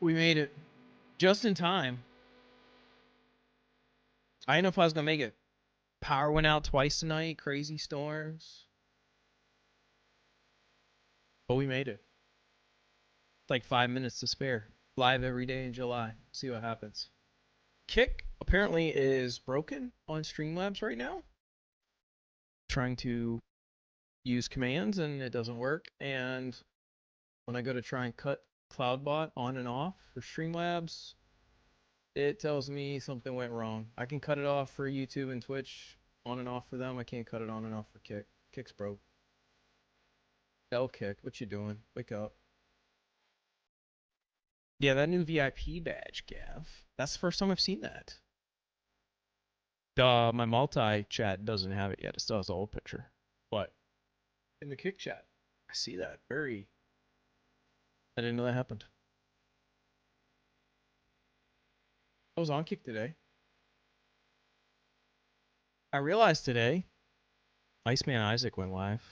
We made it. Just in time. I didn't know if I was gonna make it. Power went out twice tonight. Crazy storms. But we made it. It's like 5 minutes to spare. Live every day in July. See what happens. Kick apparently is broken on Streamlabs right now. Trying to use commands and it doesn't work. And when I go to try and cut CloudBot on and off for Streamlabs, it tells me something went wrong. I can cut it off for YouTube and Twitch on and off for them. I can't cut it on and off for Kick. Kick's broke. L Kick, what you doing? Wake up. Yeah, that new VIP badge, Gav. That's the first time I've seen that. My multi-chat doesn't have it yet. It still has the old picture. What? In the Kick chat. I see that. I didn't know that happened. I was on Kick today. I realized today, Iceman Isaac went live.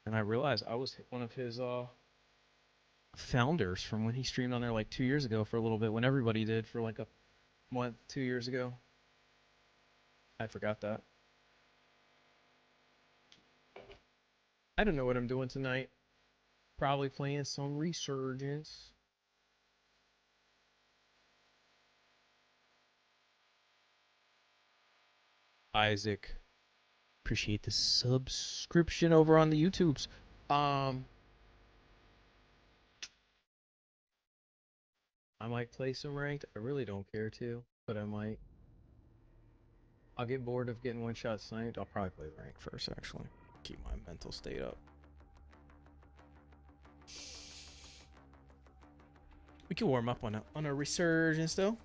And I realized I was one of his founders from when he streamed on there like 2 years ago for a little bit, when everybody did for like a month, 2 years ago. I forgot that. I don't know what I'm doing tonight. Probably playing some Resurgence. Isaac, appreciate the subscription over on the YouTubes. I might play some ranked. I really don't care to, but I might. I'll get bored of getting one-shot sniped. I'll probably play ranked first, actually. Keep my mental state up. We can warm up on a Resurgence, though.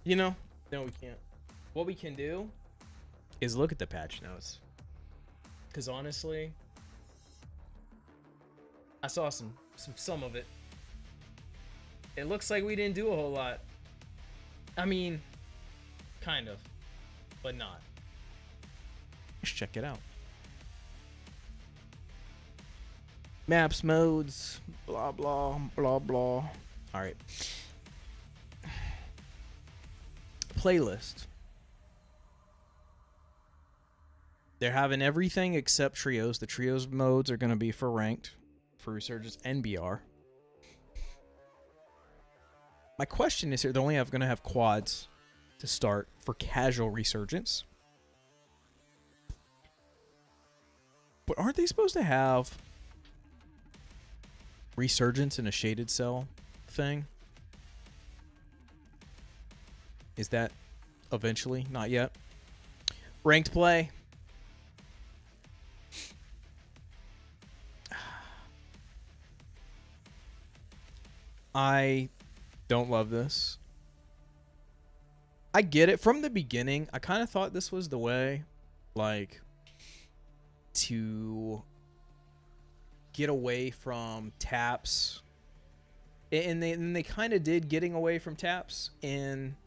You know? No, we can't. What we can do is look at the patch notes. Because honestly, I saw some of it. It looks like we didn't do a whole lot. I mean, kind of, but not. Let's check it out. Maps, modes, blah, blah, blah, blah. All right. Playlist. They're having everything except trios. The trios modes are going to be for ranked, for Resurgence and BR. My question is here, they're only going to have quads to start for casual Resurgence. But aren't they supposed to have Resurgence in a shaded cell thing? Is that eventually? Not yet. Ranked play. I don't love this. I get it. From the beginning, I kind of thought this was the way, like, to get away from taps. And they kind of did getting away from taps in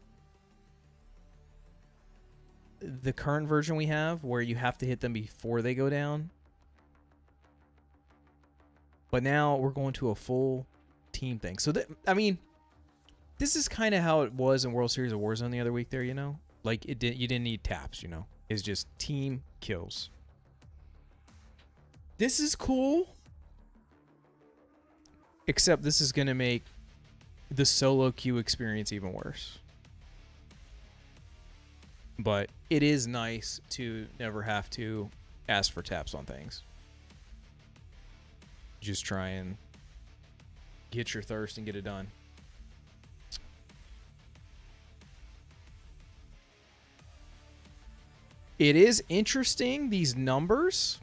the current version we have, where you have to hit them before they go down. But now we're going to a full team thing. So, I mean, this is kind of how it was in World Series of Warzone the other week there, you know? Like, you didn't need taps, you know? It's just team kills. This is cool. Except this is going to make the solo queue experience even worse. But it is nice to never have to ask for taps on things. Just try and get your thirst and get it done. It is interesting, these numbers.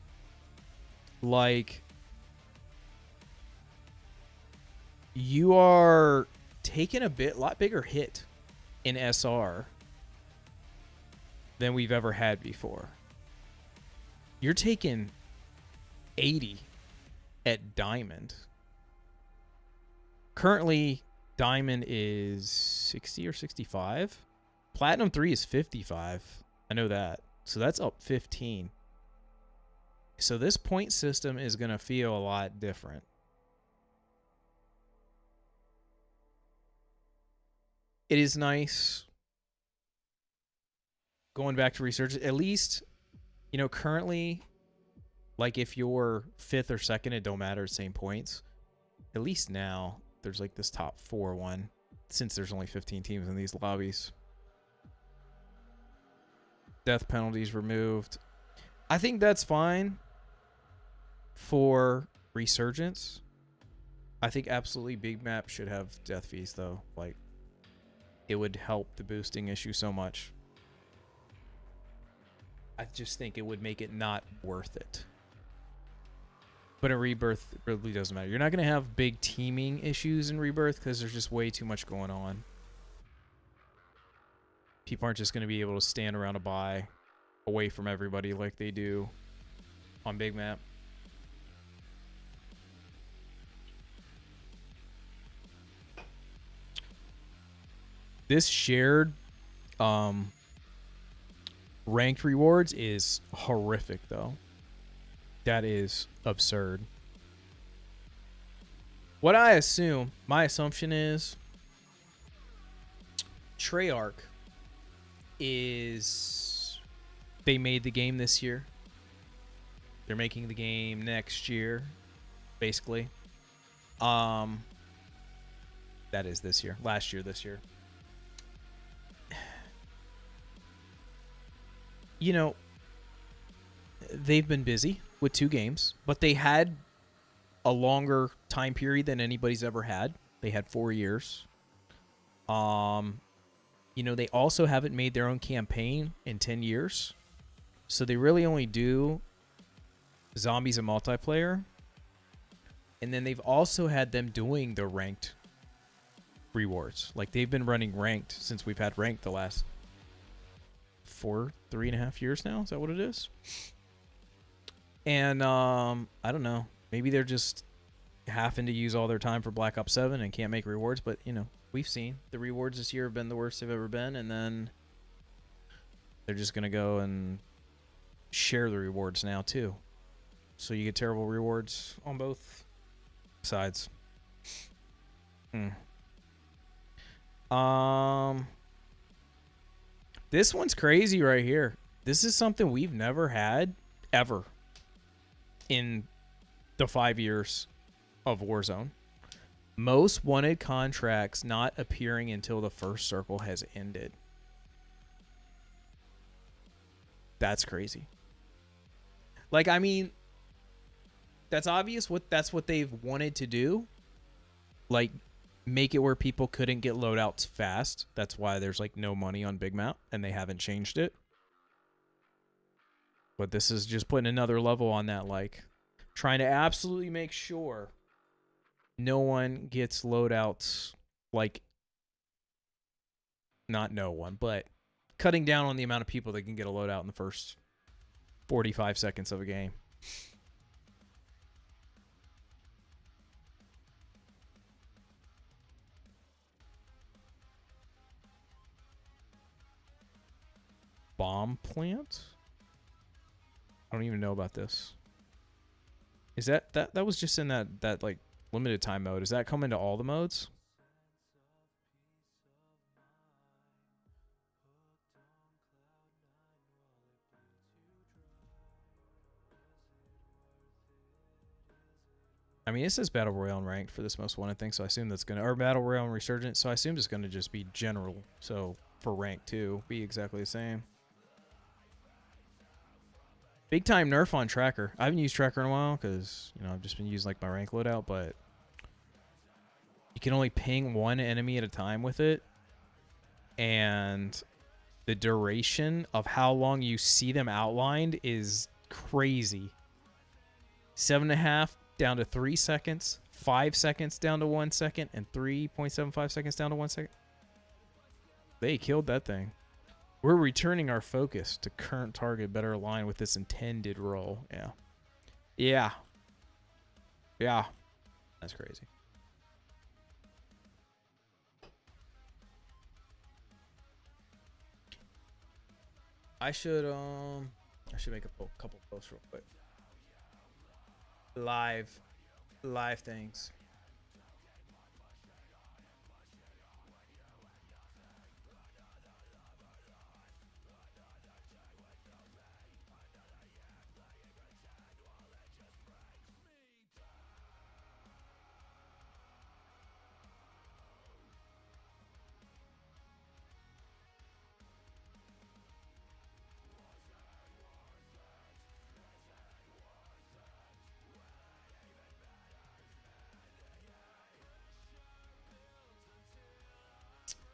Like, you are taking a lot bigger hit in SR than we've ever had before. You're taking 80 at Diamond. Currently, Diamond is 60 or 65. Platinum 3 is 55. I know that. So that's up 15. So this point system is going to feel a lot different. it is nice going back to resurgence. At least, you know, currently, like if you're 5th or 2nd, it don't matter, same points. At least now there's like this top 4 one, since there's only 15 teams in these lobbies. Death penalties removed. I think that's fine for resurgence. I think absolutely big map should have death fees though. Like, it would help the boosting issue so much. I just think it would make it not worth it. But in rebirth, it really doesn't matter. You're not going to have big teaming issues in rebirth because there's just way too much going on. People aren't just going to be able to stand around a buy away from everybody like they do on big map. This shared ranked rewards is horrific though. That is absurd. What I assume, my assumption is Treyarch is, they made the game this year. They're making the game next year, basically. That is this year. Last year, this year. You know, they've been busy with 2 games, but they had a longer time period than anybody's ever had. They had 4 years. You know, they also haven't made their own campaign in 10 years. So they really only do zombies and multiplayer. And then they've also had them doing the ranked rewards. Like, they've been running ranked since we've had ranked the last 3.5 years now. Is that what it is? And I don't know. Maybe they're just having to use all their time for Black Ops 7 and can't make rewards. But, you know, we've seen the rewards this year have been the worst they've ever been. And then they're just going to go and share the rewards now, too. So you get terrible rewards on both sides. This one's crazy right here. This is something we've never had ever in the 5 years of Warzone. Most wanted contracts not appearing until the first circle has ended. That's crazy. Like, I mean, that's obvious. That's what they've wanted to do. Like, make it where people couldn't get loadouts fast. That's why there's like no money on big map, and they haven't changed it. But this is just putting another level on that, like trying to absolutely make sure no one gets loadouts. Like, not no one, but cutting down on the amount of people that can get a loadout in the first 45 seconds of a game. Bomb plant? I don't even know about this. Is that was just in that like limited time mode? Does that come into all the modes? I mean, it says Battle Royale and Ranked for this most wanted thing, so I assume that's gonna, or Battle Royale and Resurgence, so I assume it's gonna just be general. So for Rank 2, be exactly the same. Big time nerf on Tracker. I haven't used Tracker in a while because, you know, I've just been using like my rank loadout, but you can only ping one enemy at a time with it. And the duration of how long you see them outlined is crazy. 7.5 down to 3 seconds, 5 seconds down to 1 second, and 3.75 seconds down to 1 second. They killed that thing. We're returning our focus to current target better aligned with this intended role. Yeah. Yeah. Yeah. That's crazy. I should make a couple posts real quick. Live things.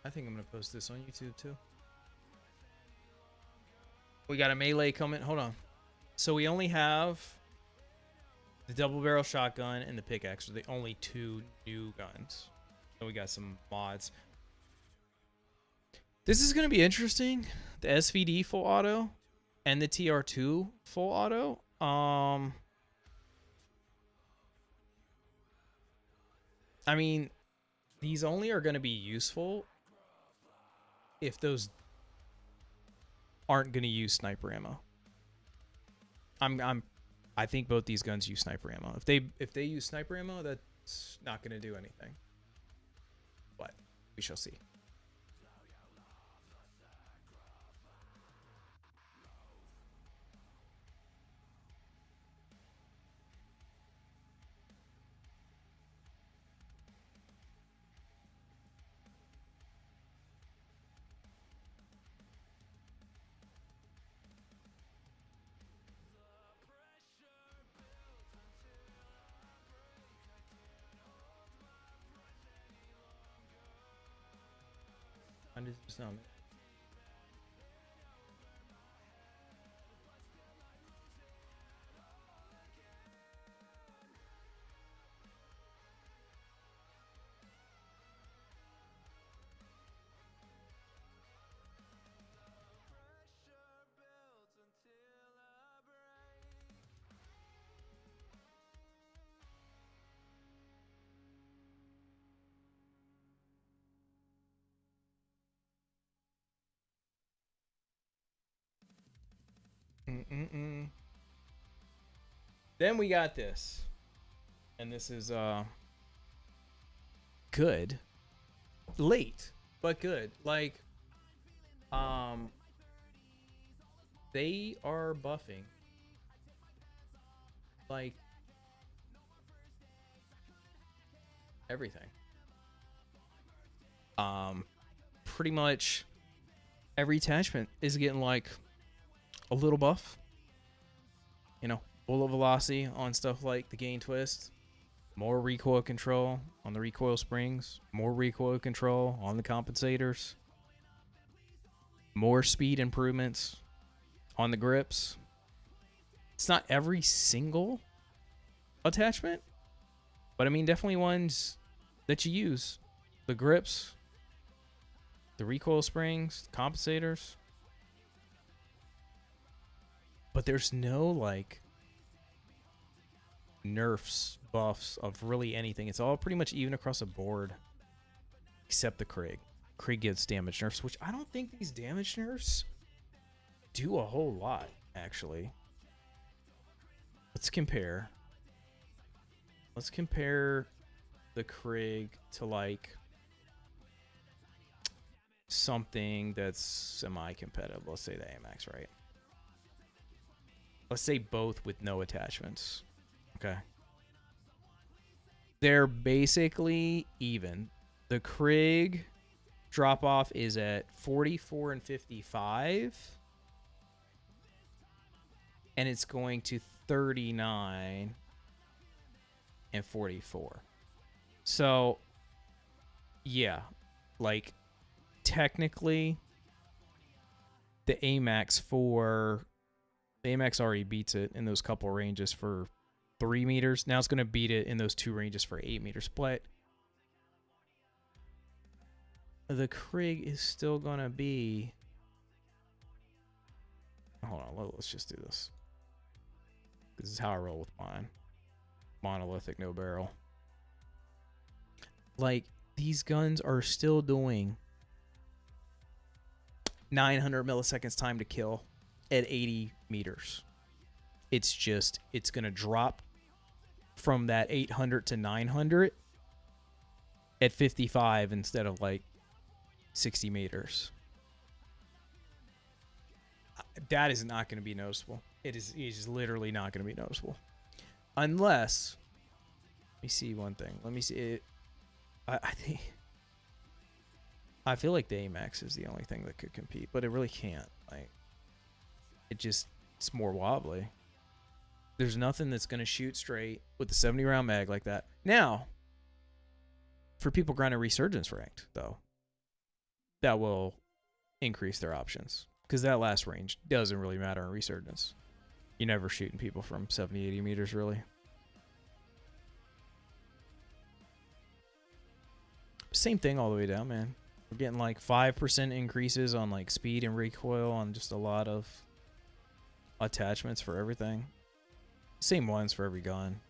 I think I'm gonna post this on YouTube too. We got a melee coming. Hold on. So we only have the double barrel shotgun and the pickaxe are the only two new guns. And we got some mods. This is gonna be interesting. The SVD full auto and the TR2 full auto. I mean, these only are gonna be useful if those aren't gonna use sniper ammo. I think both these guns use sniper ammo. If they use sniper ammo, that's not gonna do anything. But we shall see. Some. Then we got this. And this is good. Late, but good. Like they are buffing like everything. Pretty much every attachment is getting like a little buff. You know, bullet velocity on stuff like the gain twist, more recoil control on the recoil springs, more recoil control on the compensators, more speed improvements on the grips. It's not every single attachment, but I mean definitely ones that you use. The grips, the recoil springs, the compensators. But there's no like nerfs, buffs of really anything. It's all pretty much even across the board, except the Krieg. Krieg gets damage nerfs, which I don't think these damage nerfs do a whole lot, actually. Let's compare. Let's compare the Krieg to like something that's semi-competitive. Let's say the AMAX, right? Let's say both with no attachments. Okay. They're basically even. The Krieg drop off is at 44 and 55. And it's going to 39 and 44. So, yeah. Like, technically, the AMAX already beats it in those couple ranges for 3 meters. Now it's going to beat it in those 2 ranges for 8 meters. But the Krieg is still going to be... Hold on, let's just do this. This is how I roll with mine. Monolithic, no barrel. Like, these guns are still doing 900 milliseconds time to kill at 80 meters. It's just, it's going to drop from that 800 to 900 at 55 instead of like 60 meters. That is not going to be noticeable. It is literally not going to be noticeable. Unless, let me see one thing. Let me see it. I feel like the AMAX is the only thing that could compete, but it really can't. Like, it's more wobbly. There's nothing that's going to shoot straight with the 70 round mag like that. Now, for people grinding resurgence ranked, though, that will increase their options. Because that last range doesn't really matter in Resurgence. You're never shooting people from 70, 80 meters, really. Same thing all the way down, man. We're getting like 5% increases on like speed and recoil on just a lot of attachments for everything. Same ones for every gun.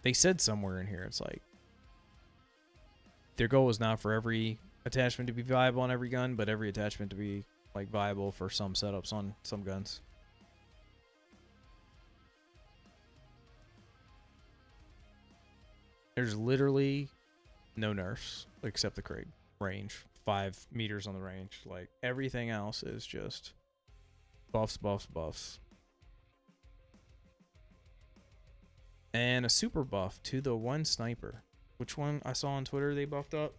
They said somewhere in here, it's like their goal is not for every attachment to be viable on every gun, but every attachment to be like viable for some setups on some guns. There's literally no nerfs except the Krieg range. 5 meters on the range. Like everything else is just buffs, buffs, buffs. And a super buff to the one sniper. Which one I saw on Twitter they buffed up?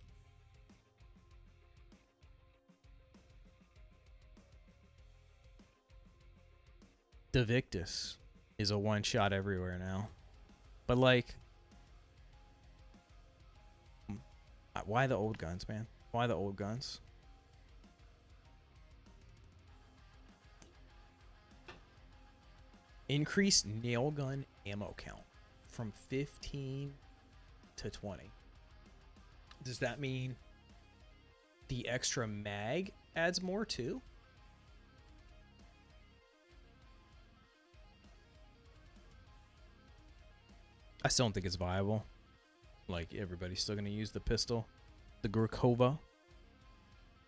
The Victus is a one shot everywhere now. But like, why the old guns, man? Why the old guns? Increase nail gun ammo count from 15 to 20. Does that mean the extra mag adds more too? I still don't think it's viable. Like, everybody's still going to use the pistol, the Gurkova,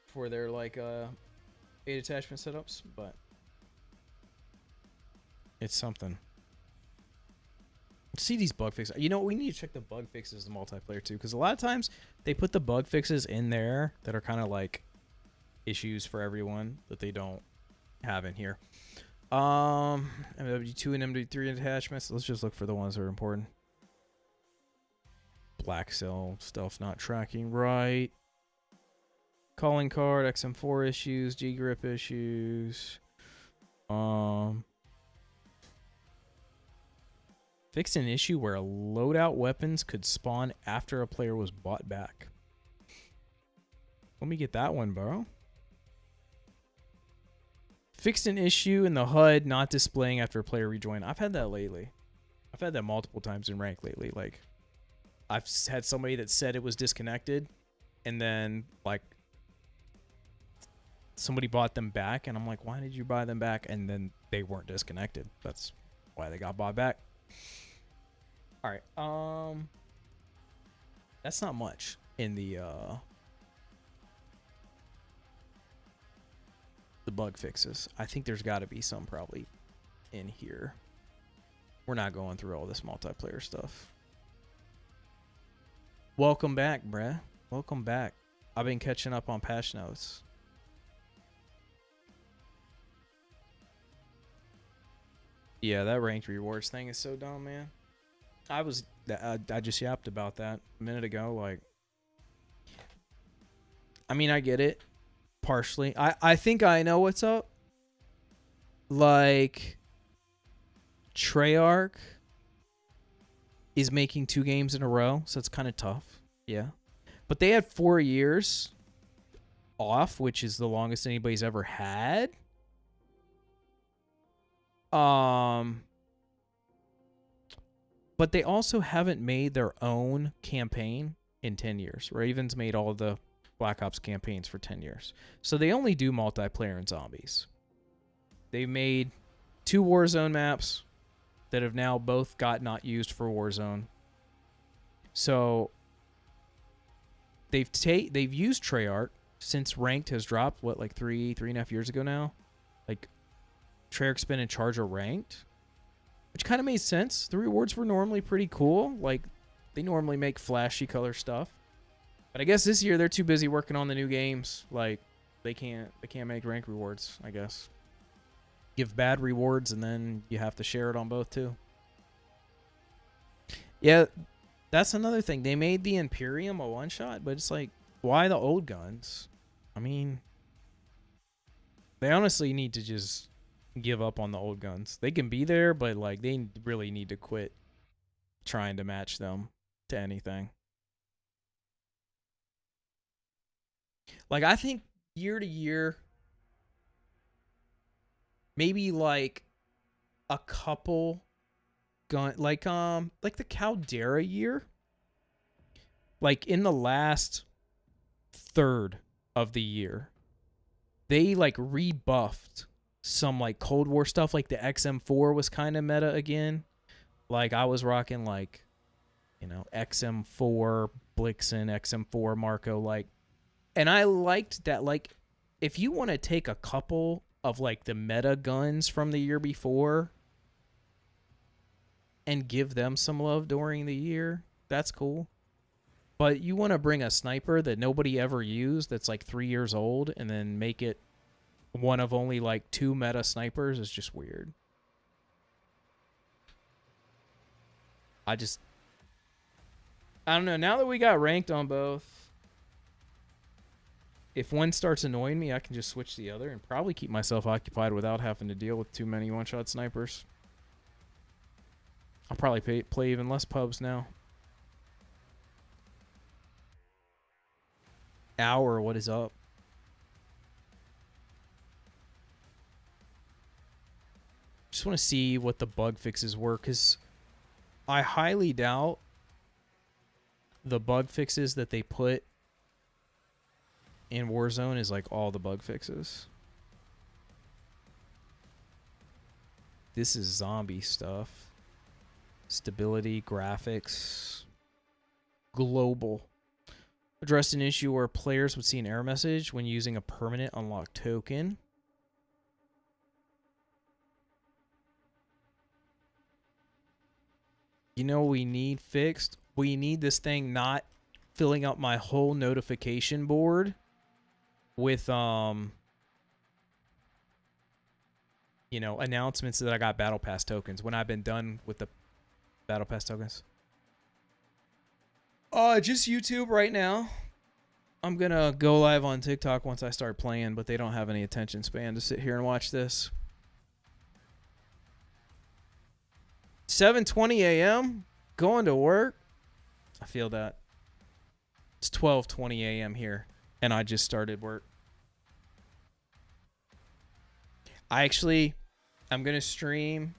for their, like, 8 attachment setups, but it's something. See these bug fixes. You know, we need to check the bug fixes in multiplayer, too, because a lot of times they put the bug fixes in there that are kind of, like, issues for everyone that they don't have in here. MW2 and MW3 attachments. Let's just look for the ones that are important. Black cell stuff not tracking right. Calling card, XM4 issues, G grip issues. Fixed an issue where loadout weapons could spawn after a player was bought back. Let me get that one, bro. Fixed an issue in the HUD not displaying after a player rejoined. I've had that lately. I've had that multiple times in rank lately. Like, I've had somebody that said it was disconnected, and then, like, somebody bought them back, and I'm like, why did you buy them back? And then they weren't disconnected. That's why they got bought back. All right. That's not much in the bug fixes. I think there's got to be some probably in here. We're not going through all this multiplayer stuff. Welcome back, bruh. Welcome back. I've been catching up on patch notes. Yeah, that ranked rewards thing is so dumb, man. I just yapped about that a minute ago. Like, I mean, I get it. Partially. I think I know what's up. Like, Treyarch is making 2 games in a row, so it's kind of tough. Yeah. But they had 4 years off, which is the longest anybody's ever had. But they also haven't made their own campaign in 10 years. Raven's made all the Black Ops campaigns for 10 years. So they only do multiplayer and zombies. They made 2 Warzone maps that have now both got not used for Warzone. So they've used Treyarch since Ranked has dropped, what, like 3.5 years ago now? Like, Treyarch's been in charge of Ranked, which kind of made sense. The rewards were normally pretty cool. Like, they normally make flashy color stuff. But I guess this year they're too busy working on the new games. Like, they can't make rank rewards, I guess. Give bad rewards and then you have to share it on both too. Yeah, that's another thing. They made the Imperium a one-shot, but it's like, why the old guns? I mean, they honestly need to just give up on the old guns. They can be there, but like, they really need to quit trying to match them to anything. Like I think year to year, maybe like a couple gun like the Caldera year, like in the last third of the year, they like rebuffed some like Cold War stuff. Like the XM4 was kind of meta again. Like I was rocking like, you know, XM4 Blixen, XM4 Marco, like, and I liked that. Like, if you want to take a couple of like the meta guns from the year before and give them some love during the year, that's cool. But you want to bring a sniper that nobody ever used that's like 3 years old and then make it one of only like 2 meta snipers is just weird. I don't know. Now that we got ranked on both, if one starts annoying me, I can just switch the other and probably keep myself occupied without having to deal with too many one-shot snipers. I'll probably play even less pubs now. Hour, what is up? Just want to see what the bug fixes were, because I highly doubt the bug fixes that they put in Warzone is like all the bug fixes. This is zombie stuff. Stability, graphics, global. Addressed an issue where players would see an error message when using a permanent unlock token. You know what we need fixed? We need this thing not filling up my whole notification board with you know, announcements that I got battle pass tokens when I've been done with the battle pass tokens. Just YouTube right now. I'm gonna go live on TikTok once I start playing, but they don't have any attention span to sit here and watch this. 7:20 a.m. going to work. I feel that. It's 12:20 a.m. here, and I just started work. I'm gonna stream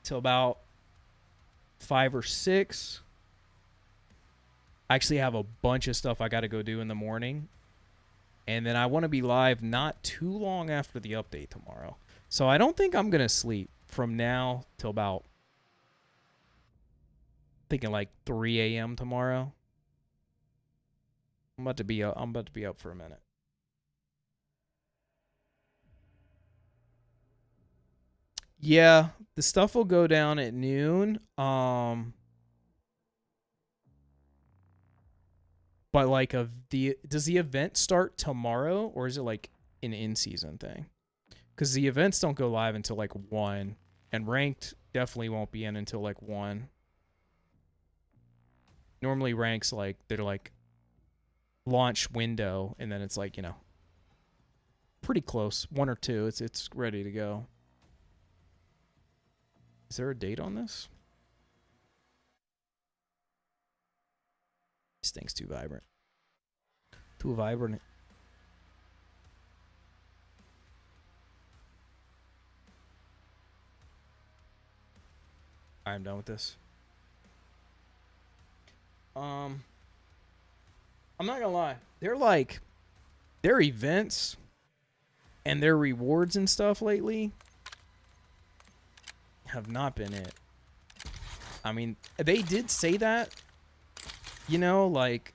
till about 5 or 6. I actually have a bunch of stuff I got to go do in the morning. And then I want to be live not too long after the update tomorrow. So I don't think I'm going to sleep from now till about, thinking like 3 a.m. tomorrow. I'm about to be up for a minute. Yeah, the stuff will go down at noon. But like does the event start tomorrow, or is it like an in-season thing? Because the events don't go live until like 1, and ranked definitely won't be in until like 1. Normally ranks like they're like launch window, and then it's like, you know, pretty close, 1 or 2. It's ready to go. Is there a date on this? This thing's too vibrant. Too vibrant. I'm done with this. I'm not gonna lie. Their events and their rewards and stuff lately have not been it. I mean, they did say that, you know, like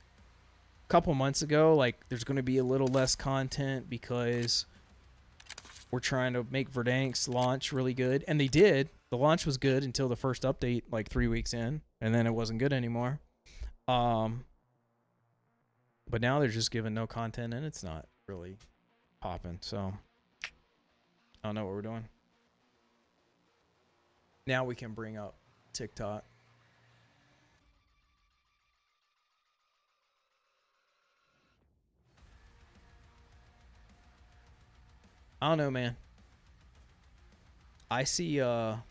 a couple months ago, like there's going to be a little less content because we're trying to make Verdansk's launch really good. And they did. The launch was good until the first update, like 3 weeks in, and then it wasn't good anymore. But now they're just giving no content, and it's not really popping. So I don't know what we're doing. Now we can bring up TikTok. I don't know, man. I see I've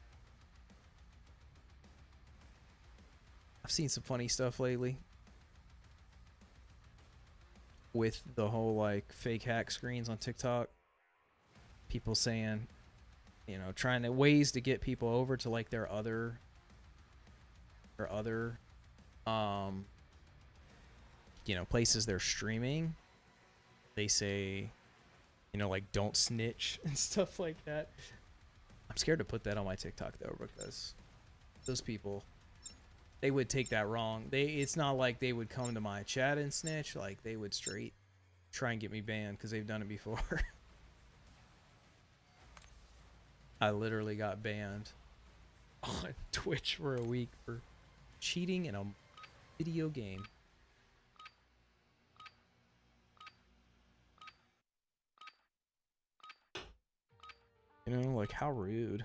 seen some funny stuff lately. with the whole like fake hack screens on TikTok. People saying, you know, trying to ways to get people over to like their other you know, places they're streaming. They say, you know, like don't snitch and stuff like that. I'm scared to put that on my TikTok though, because those people, they would take that wrong. It's not like they would come to my chat and snitch. Like they would straight try and get me banned because they've done it before. I literally got banned on Twitch for a week for cheating in a video game. You know, like how rude.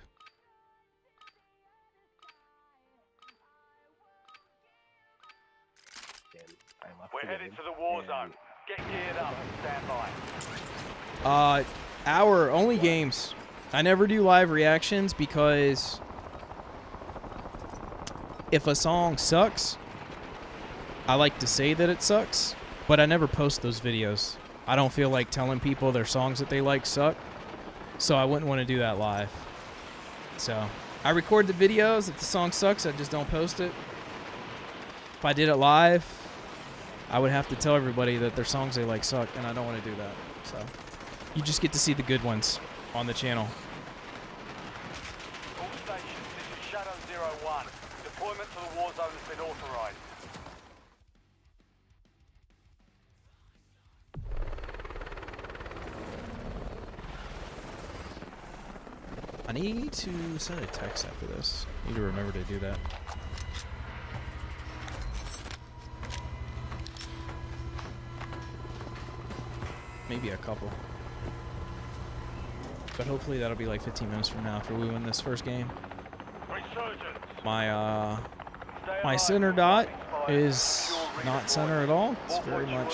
We're headed to the war zone. Get geared up. Stand by. Hour only games. I never do live reactions because if a song sucks, I like to say that it sucks, but I never post those videos. I don't feel like telling people their songs that they like suck, so I wouldn't want to do that live. So I record the videos. If the song sucks, I just don't post it. If I did it live, I would have to tell everybody that their songs they like suck, and I don't want to do that. So you just get to see the good ones on the channel. All stations, this is Shadow 01. Deployment to the war zone has been authorized. I need to send a text after this. Need to remember to do that. Maybe a couple. But hopefully that'll be like 15 minutes from now after we win this first game. Resurgence. My center dot is not center at all. It's very much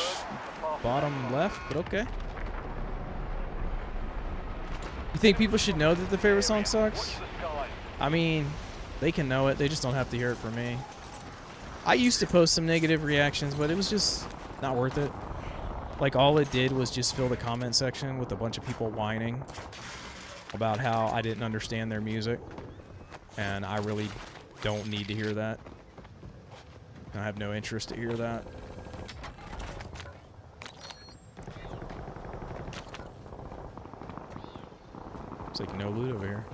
bottom left, but okay. You think people should know that the favorite song sucks? I mean, they can know it. They just don't have to hear it from me. I used to post some negative reactions, but it was just not worth it. Like, all it did was just fill the comment section with a bunch of people whining about how I didn't understand their music. And I really don't need to hear that. I have no interest to hear that. It's like no loot over here.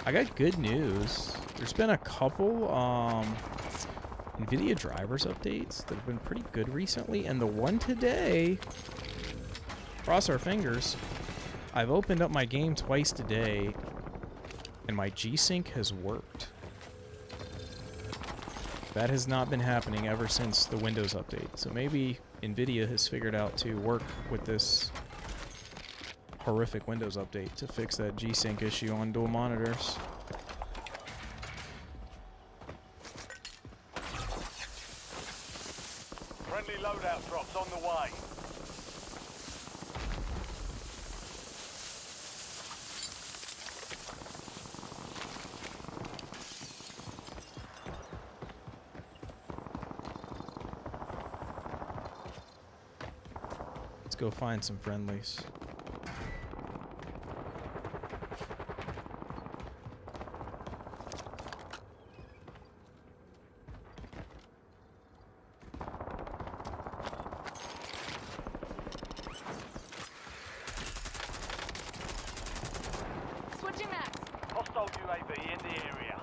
I got good news. There's been a couple NVIDIA drivers updates that have been pretty good recently, and the one today, cross our fingers, I've opened up my game twice today, and my G-Sync has worked. That has not been happening ever since the Windows update, so maybe NVIDIA has figured out to work with this horrific Windows update to fix that G-Sync issue on dual monitors. Friendly loadout drops on the way. Let's go find some friendlies. Switching max. Hostile UAV in the area.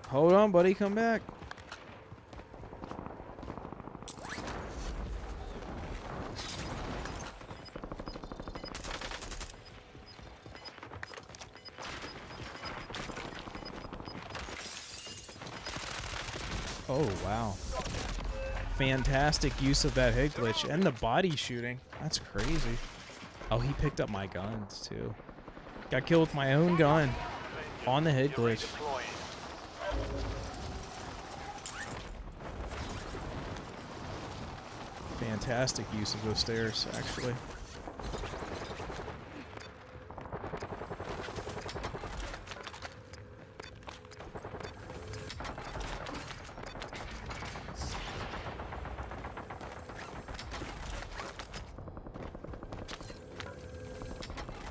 Hold on, buddy, come back. Oh, wow. Fantastic use of that head glitch and the body shooting. That's crazy. Oh, he picked up my guns, too. Got killed with my own gun on the head glitch. Redeploying. fantastic use of those stairs, actually.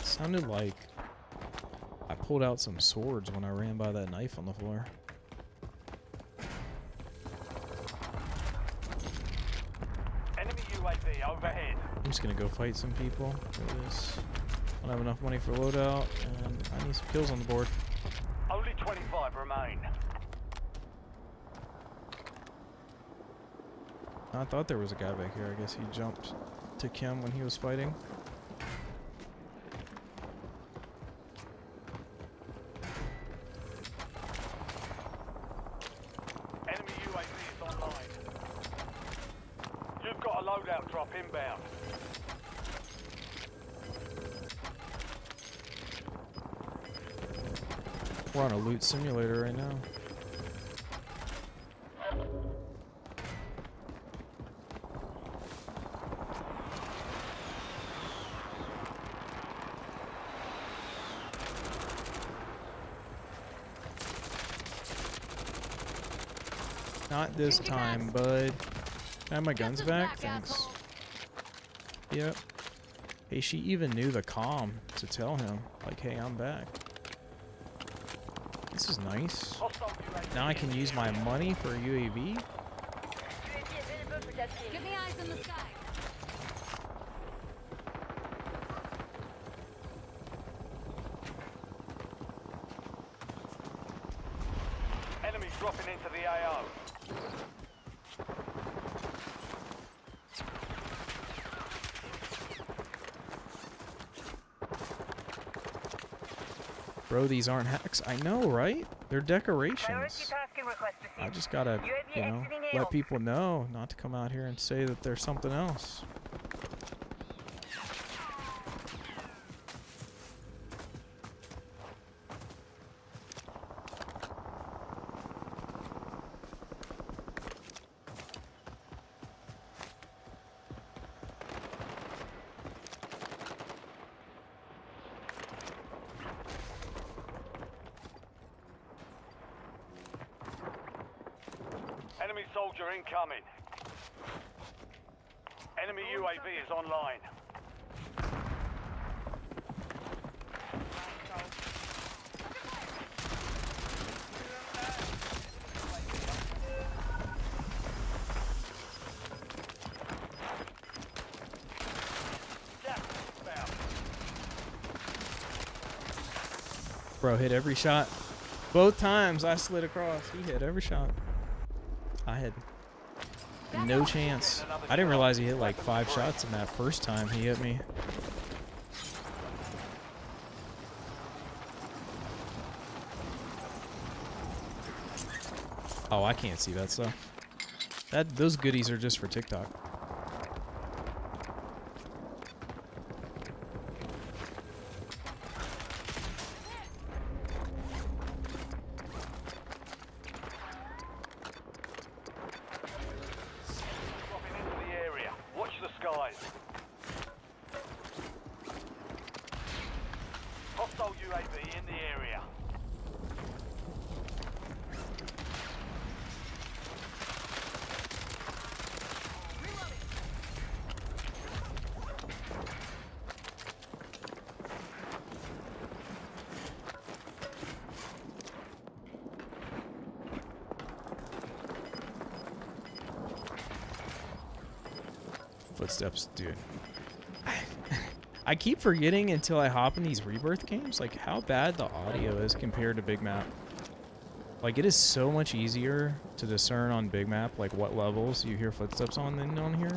Sounded like I pulled out some swords when I ran by that knife on the floor. Enemy UAV overhead. I'm just gonna go fight some people for this. I don't have enough money for loadout, and I need some kills on the board. Only 25 remain. I thought there was a guy back here. I guess he jumped to Kim when he was fighting. Enemy UAV is online. You've got a loadout drop inbound. We're on a loot simulator right now. Not this time, bud. Can I have my guns back? Thanks. Yep. Hey, she even knew the comm to tell him, like, hey, I'm back. This is nice. Now I can use my money for a UAV. Give me eyes in the sky. Enemies dropping into the AO. Bro, these aren't hacks. I know, right? They're decorations. I just gotta, you know, let people know not to come out here and say that there's something else. Enemy soldier incoming. Enemy UAV is online. Bro hit every shot. Both times I slid across. He hit every shot. I had no chance. I didn't realize he hit like 5 shots in that first time he hit me. Oh, I can't see that stuff. Those goodies are just for TikTok. Dropping into the area. Watch the skies. Hostile UAV in the area. Footsteps, dude. I keep forgetting until I hop in these rebirth games, like how bad the audio is compared to big map. Like it is so much easier to discern on big map, like what levels you hear footsteps on than on here.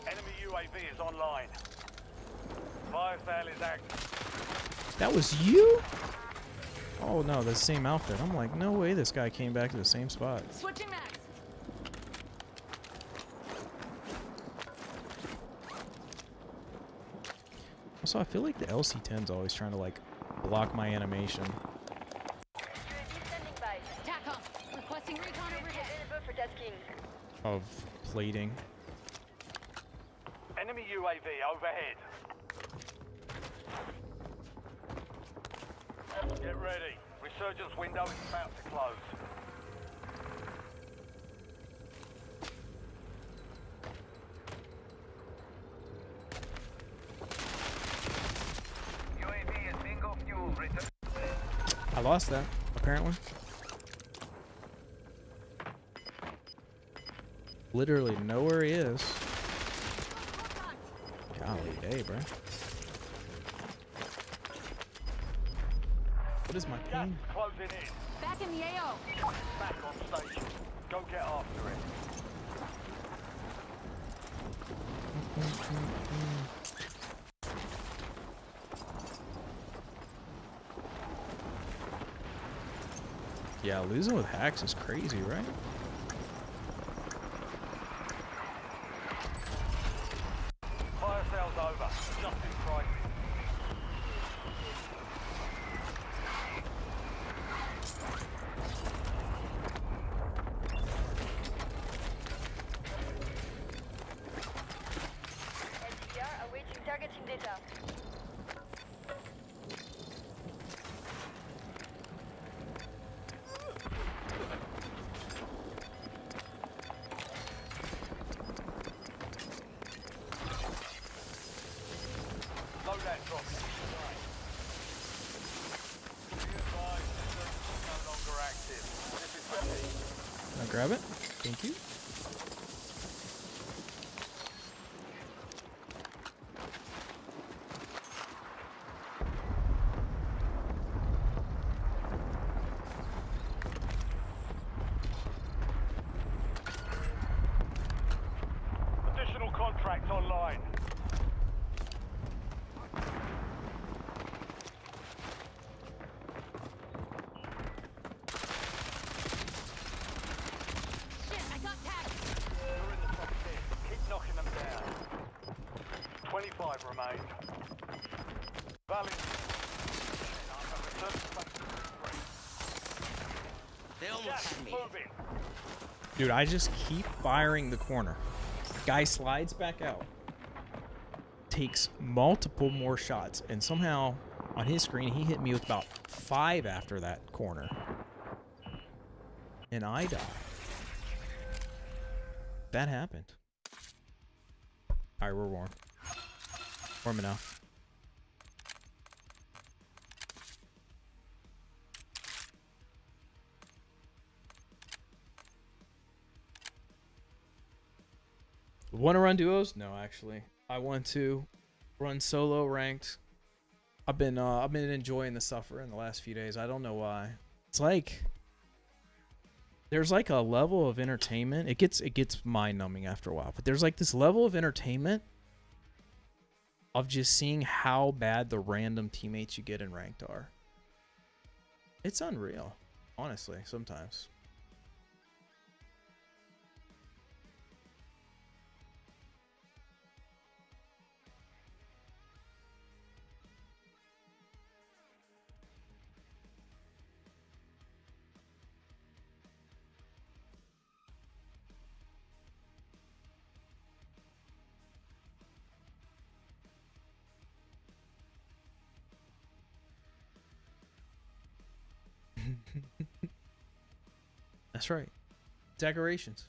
Enemy UAV is online. Fire sale is active. That was you? Oh no, the same outfit. I'm like, no way this guy came back to the same spot. Switching mags. Also, I feel like the LC-10's always trying to like block my animation TACOM. Requesting recon overhead. of plating. Enemy UAV overhead. Get ready. Resurgence window is about to close. UAV is bingo fuel. I lost that, apparently. Literally know where he is. Golly day, bro. What is my ping? Closing in. Back in the AO. Back on station. Go get after it. Yeah, losing with hacks is crazy, right? Fire sales over. Adjusting prices. SDR awaiting targeting data. Loadout dropping. Be advised, this is no longer active. This is for me. Can I grab it? Thank you. Additional contract online. Shit, I got tagged. You're in the top 10. Keep knocking them down. 25 remain. Valley. They almost had me. Moving. Dude, I just keep firing the corner. Guy slides back out. Takes multiple more shots. And somehow, on his screen, he hit me with about 5 after that corner. And I died. That happened. Alright, we're warm. Warm enough. Want to run duos? No, actually. I want to run solo ranked. I've been enjoying the suffer in the last few days. I don't know why. It's like there's like a level of entertainment. It gets mind numbing after a while, but there's like this level of entertainment of just seeing how bad the random teammates you get in ranked are. It's unreal, honestly, sometimes. That's right. Decorations.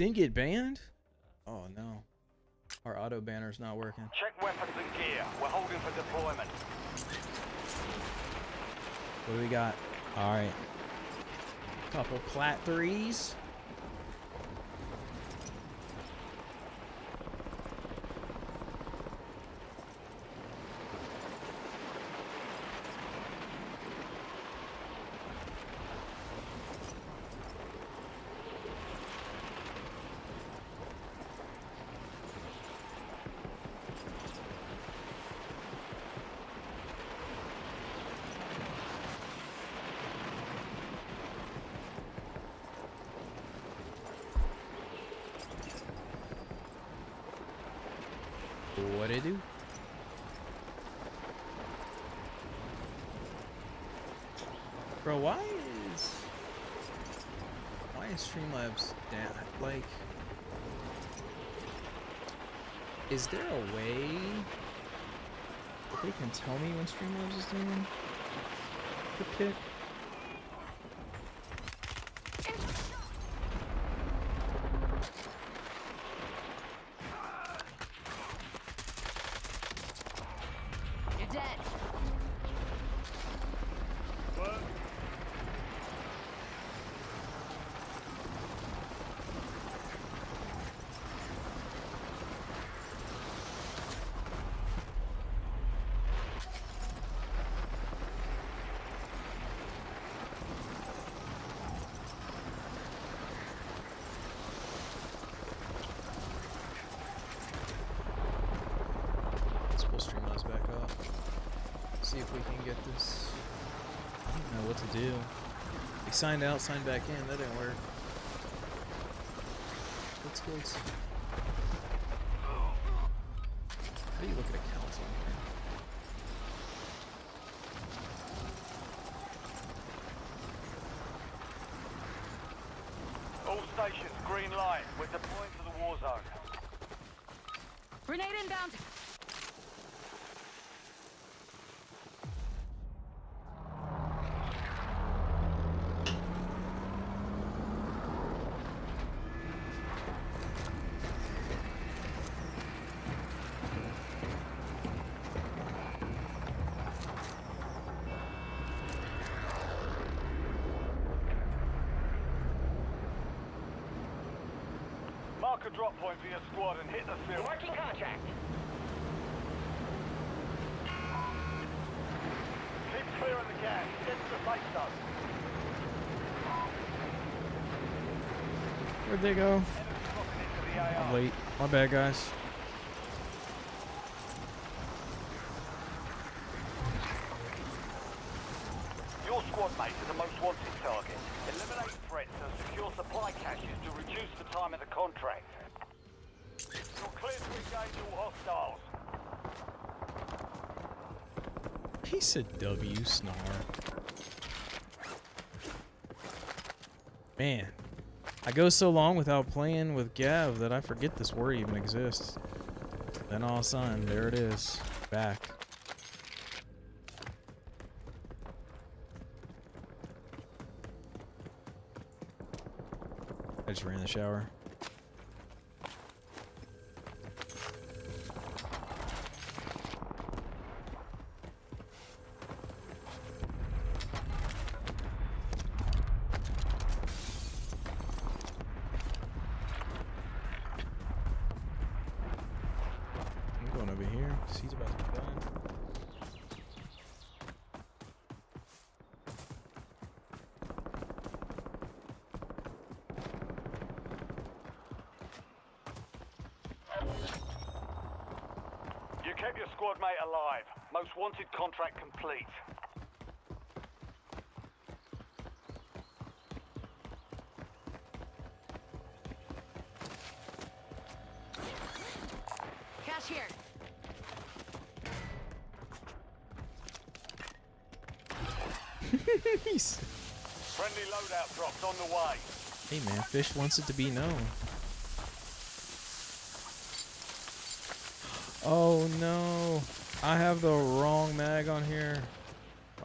Didn't get banned? Oh no. Our auto banner's not working. Check weapons and gear. We're holding for deployment. What do we got? Alright. Couple plat 3s. What it do? Bro, why is Streamlabs down? Like, is there a way that they can tell me when Streamlabs is doing the kick? You're dead. Let's pull Streamlabs back up. See if we can get this. I don't know what to do. We signed out, signed back in. That didn't work. Let's go. How do you look at accounts on here? All stations, green light. We're deploying to the war zone. Grenade inbound. Mark a drop point for your squad and hit the field. Marking contract. Keep clearing the gas. Get to the safe zone. Where'd they go? Enemies dropping into the AR. I'm late. My bad, guys. Your squad mate is the most wanted target. Eliminate threats and secure supply caches to reduce the time of the contract. You're clear to engage all hostiles. He said W snarl. Man, I go so long without playing with Gav that I forget this word even exists. Then all of a sudden, there it is. Back. I just ran in the shower. I'm going over here. He's about to be done. You kept your squad mate alive. Most wanted contract complete. Cash here. He's... Friendly loadout drops on the way. Hey man, Fish wants it to be known. Oh no, I have the wrong mag on here.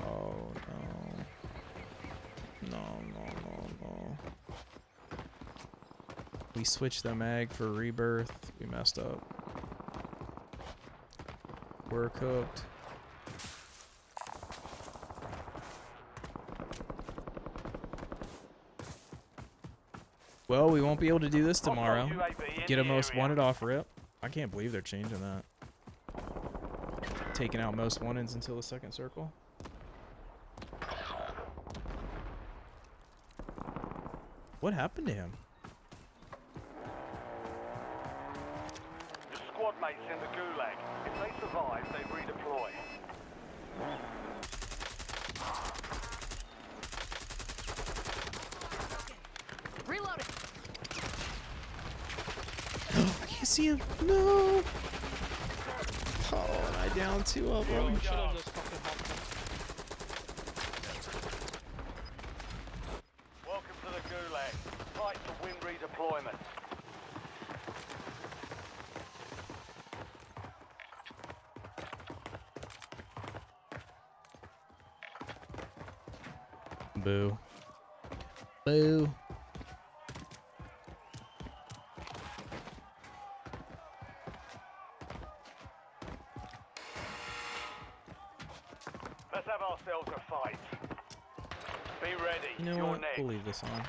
Oh no. No. We switched the mag for rebirth. We messed up. We're cooked. Well, we won't be able to do this tomorrow. Get a most wanted off rip. I can't believe they're changing that. Taking out most wanteds until the second circle. What happened to him? Your squad mates in the gulag. If they survive, they redeploy. Reloading. I can't see him. No. Oh, I down 2 of them. You should have just fucking helped him. Welcome to the gulag. Fight to win redeployment. Boo. Boo. Let's have ourselves a fight. Be ready. You know You're what? next. We'll leave this on.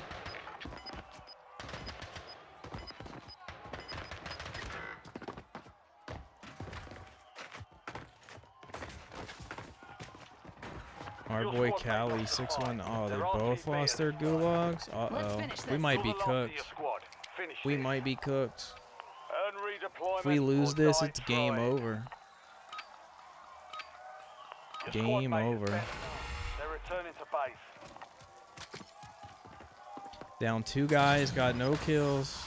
Our boy Callie, 6-1. Oh, they both lost their gulags? Uh-oh. We might be Pull along to your cooked. squad. Finish We this. might be cooked. Earn redeployment If we lose or this, die it's game trying. over. Your Game squad mate is over. back. They're returning to base. Down 2 guys, got no kills.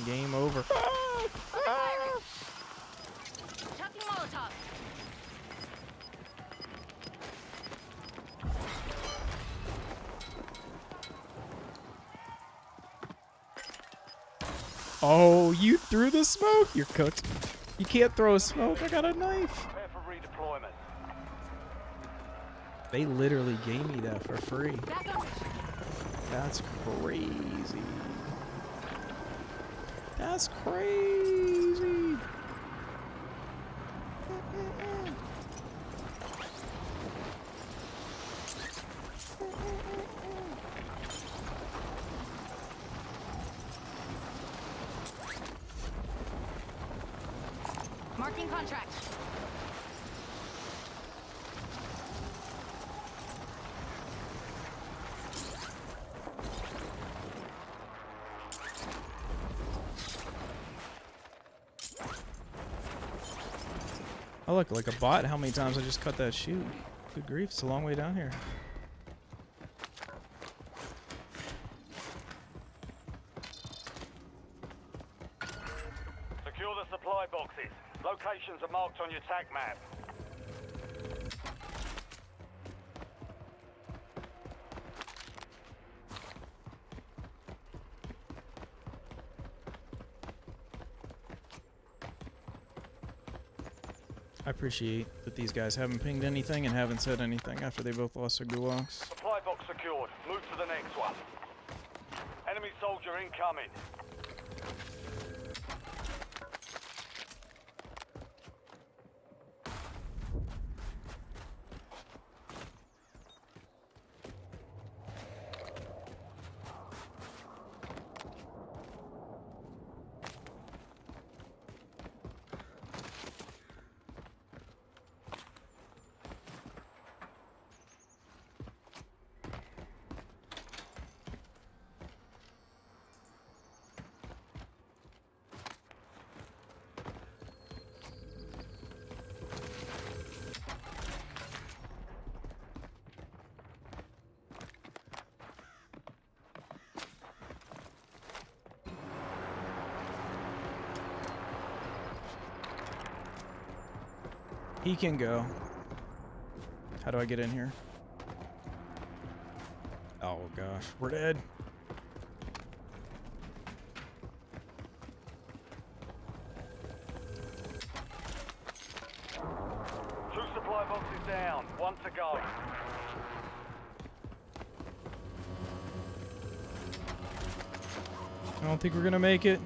Game over. Chucking Molotov. Oh, you threw the smoke? You're cooked. You can't throw a smoke. I got a knife. Prepare for redeployment. They literally gave me that for free. Back up. That's crazy. That's crazy. Marking contract. I look like a bot. How many times I just cut that chute? Good grief, it's a long way down here. Secure the supply boxes. Locations are marked on your TAC map. I appreciate that these guys haven't pinged anything and haven't said anything after they both lost their gulags. Supply box secured. Move to the next one. Enemy soldier incoming. He can go. How do I get in here? Oh gosh, we're dead. Two supply boxes down. One to go. I don't think we're gonna make it.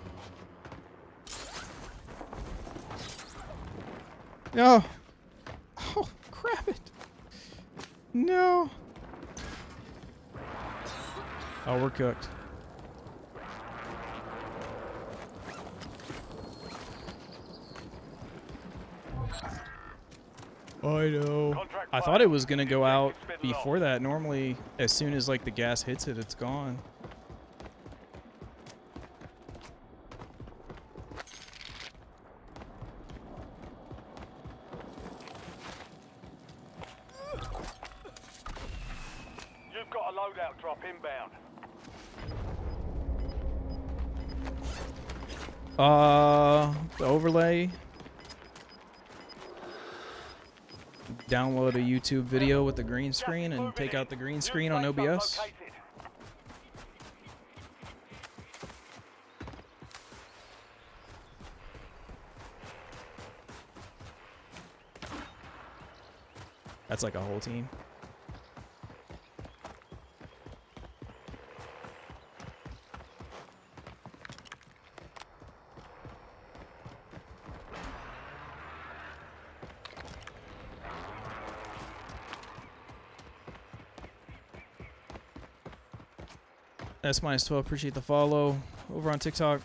No. Oh, crap it. No. Oh, we're cooked. I know. I thought it was gonna go out before that. Normally, as soon as like the gas hits it, it's gone. You've got a loadout drop inbound. The overlay. Download a YouTube video with the green screen and take out the green screen on OBS. That's like a whole team. S-12, appreciate the follow over on TikTok.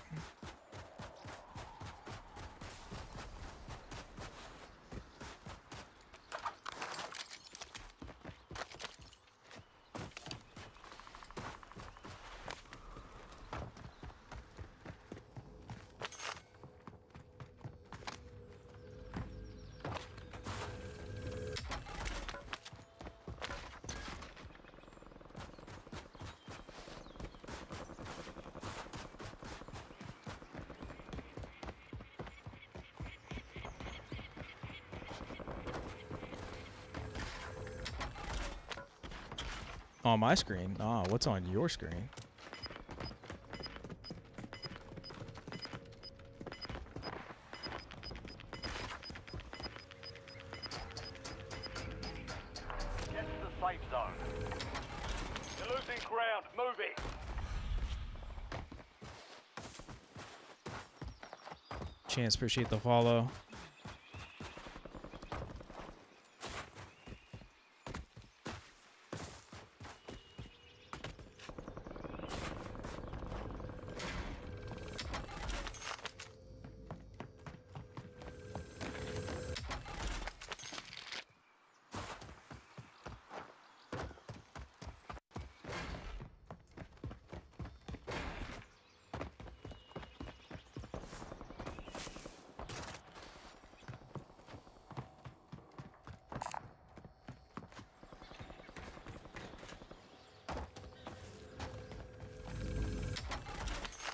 On my screen? Ah, what's on your screen? Get to the safe zone. You're losing ground. Move it. Chance, appreciate the follow.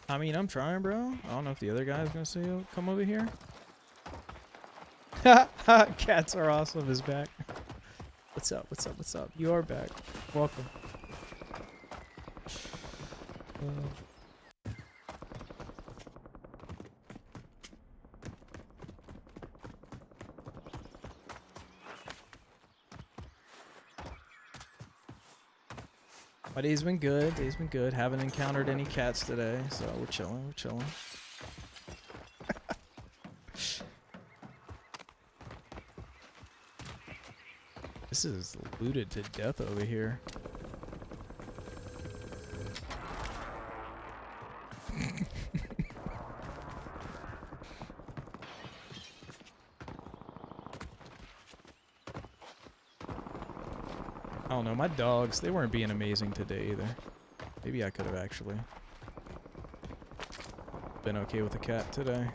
I mean, I'm trying, bro. I don't know if the other guy's gonna see you come over here. Cats are awesome is back. What's up? What's up? What's up? You are back. Welcome. My day's been good. Day's been good. Haven't encountered any cats today, so we're chilling. We're chilling. This is looted to death over here. I don't know, my dogs, they weren't being amazing today either. Maybe I could have actually been okay with the cat today.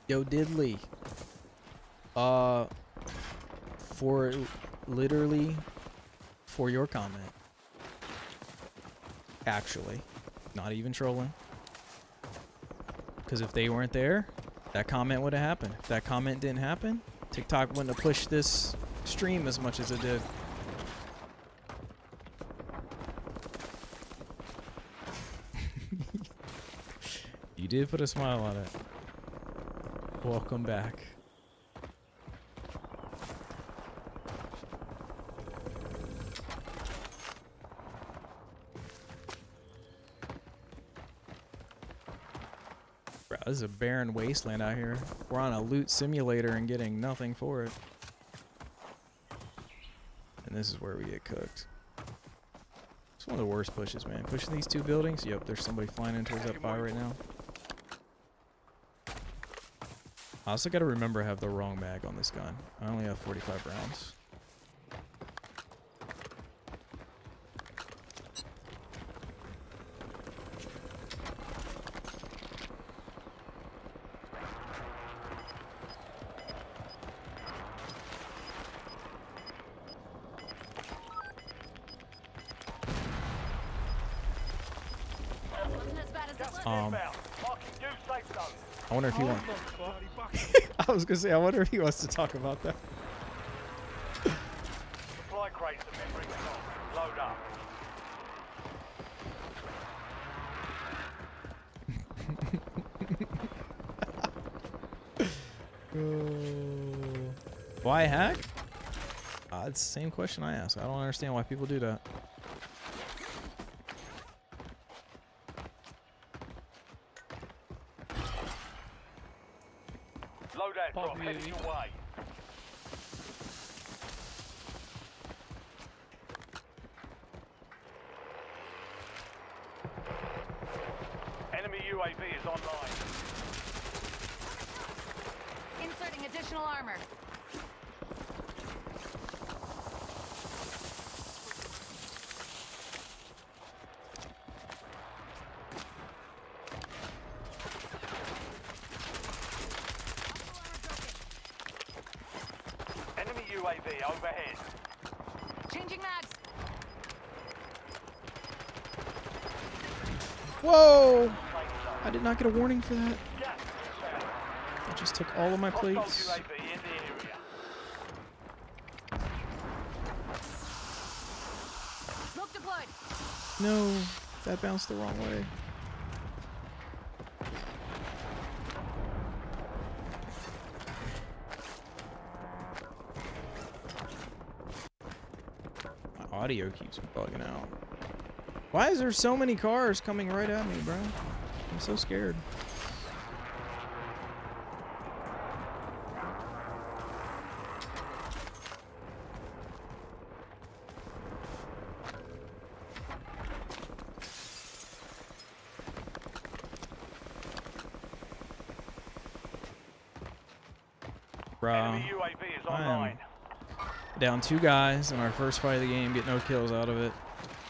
Yo, Diddley. For literally for your comment. Actually. Not even trolling. Because if they weren't there, that comment would have happened. If that comment didn't happen, TikTok wouldn't have pushed this stream as much as it did. You did put a smile on it. Welcome back. This is a barren wasteland out here. We're on a loot simulator and getting nothing for it. And this is where we get cooked. It's one of the worst pushes, man. Pushing these 2 buildings. Yep, there's somebody flying in towards that fire right now. I also got to remember I have the wrong mag on this gun. I only have 45 rounds. Wasn't as bad as it looked. Marking new safe zone. I wonder if he wants. I was gonna say, I wonder if he wants to talk about that. Supply crates have been restocked. Load up. Why hack? It's the same question I asked. I don't understand why people do that. Loadout drop heading your way. Enemy UAV is online. Inserting additional armor. Enemy UAV overhead. Changing mags. Whoa! I did not get a warning for that. Gas inbound. I just took all of my Hostile plates. UAV in the area. Smoke deployed. No, that bounced the wrong way. My audio keeps bugging out. Why is there so many cars coming right at me, bro? I'm so scared. Bruh, Enemy UAV is I am online. down 2 guys in our first fight of the game, get no kills out of it.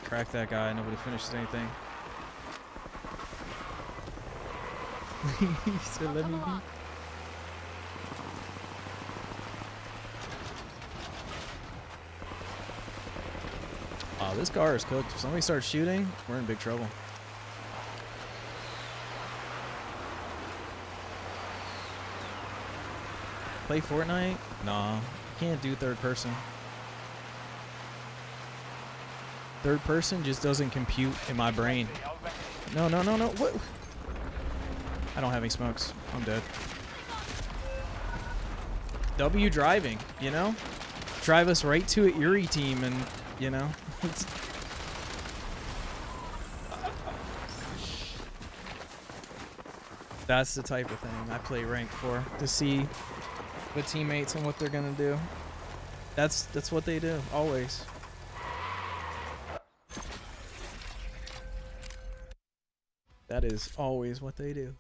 Crack that guy, nobody finishes anything. He said, let me be. Oh, this car is cooked. If somebody starts shooting, we're in big trouble. Play Fortnite? Nah, can't do third person. Third person just doesn't compute in my brain. No, no, no, no. What? I don't have any smokes. I'm dead. W driving, you know? Drive us right to an Erie team and, you know? That's the type of thing I play ranked for. To see the teammates and what they're gonna do. That's what they do, always. That is always what they do.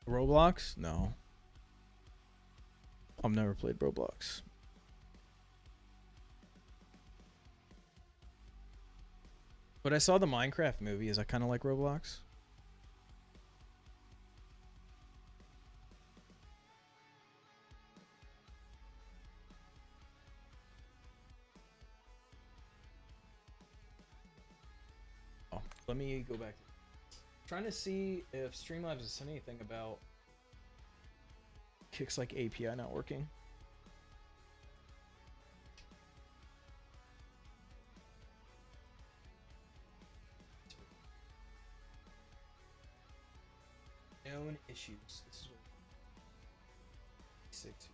Roblox? No. I've never played Roblox. But I saw the Minecraft movie. Is that kind of like Roblox? Oh, let me go back. Trying to see if Streamlabs has said anything about Kicks like API not working. choose. This is 6.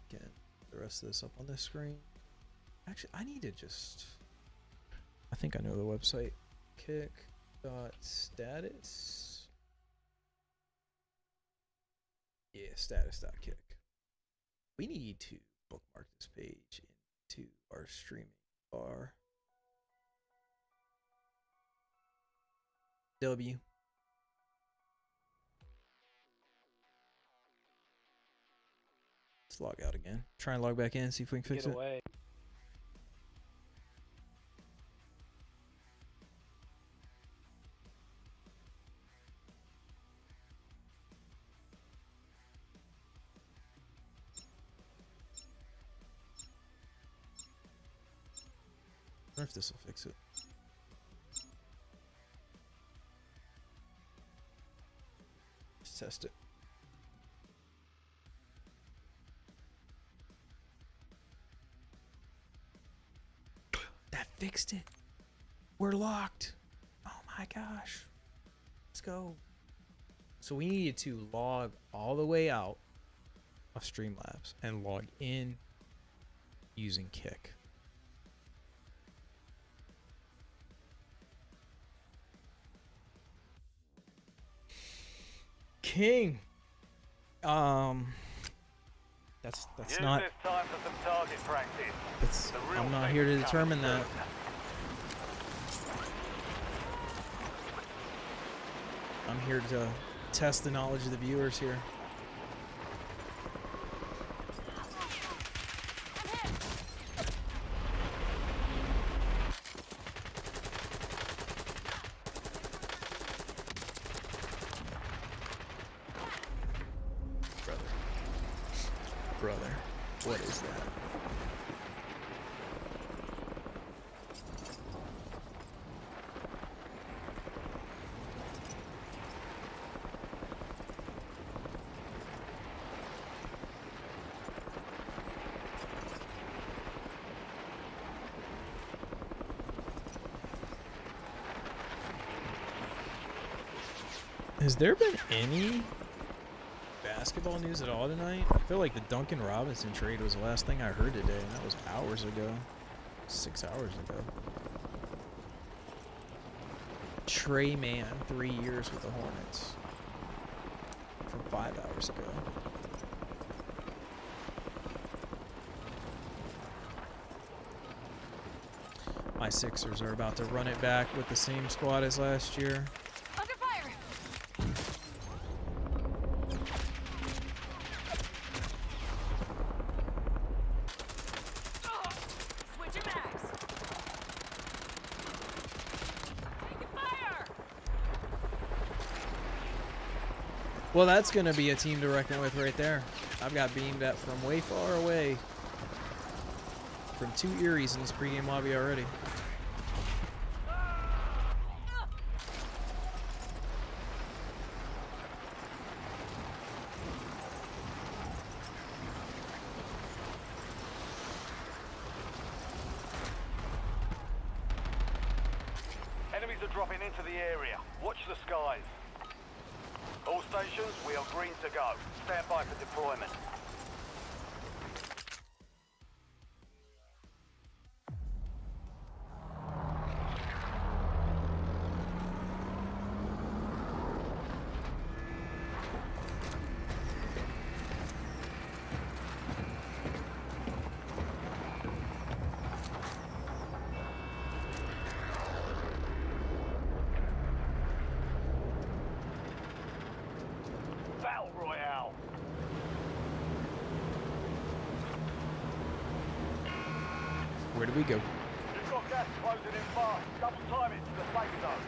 Again, the rest of this up on this screen. Actually, I need to just. I think I know the website. Kick.status. Yeah, status.kick. We need to bookmark this page into our streaming bar. W. Let's log out again. Try and log back in, see if we can fix it. Away. I wonder if this will fix it. Let's test it. That fixed it. We're locked. Oh my gosh. Let's go. So we needed to log all the way out of Streamlabs and log in using Kick. King. That's Use not. this time for some target practice. That's, The real I'm not thing here to is coming determine that. soon. I'm here to test the knowledge of the viewers here. Brother, what is that? Has there been any basketball news at all tonight? I feel like the Duncan Robinson trade was the last thing I heard today, and that was hours ago. 6 hours ago. Trey Mann, 3 years with the Hornets. From 5 hours ago. My Sixers are about to run it back with the same squad as last year. Under fire! Switching mags! Taking fire! Well, that's going to be a team to reckon with right there. I've got beamed at from way far away. From 2 Eries in this pregame lobby already. Enemies are dropping into the area. Watch the skies. All stations, we are green to go. Stand by for deployment. Battle Royale. Where do we go? You've got gas closing in fast. Double time it to the safe zone.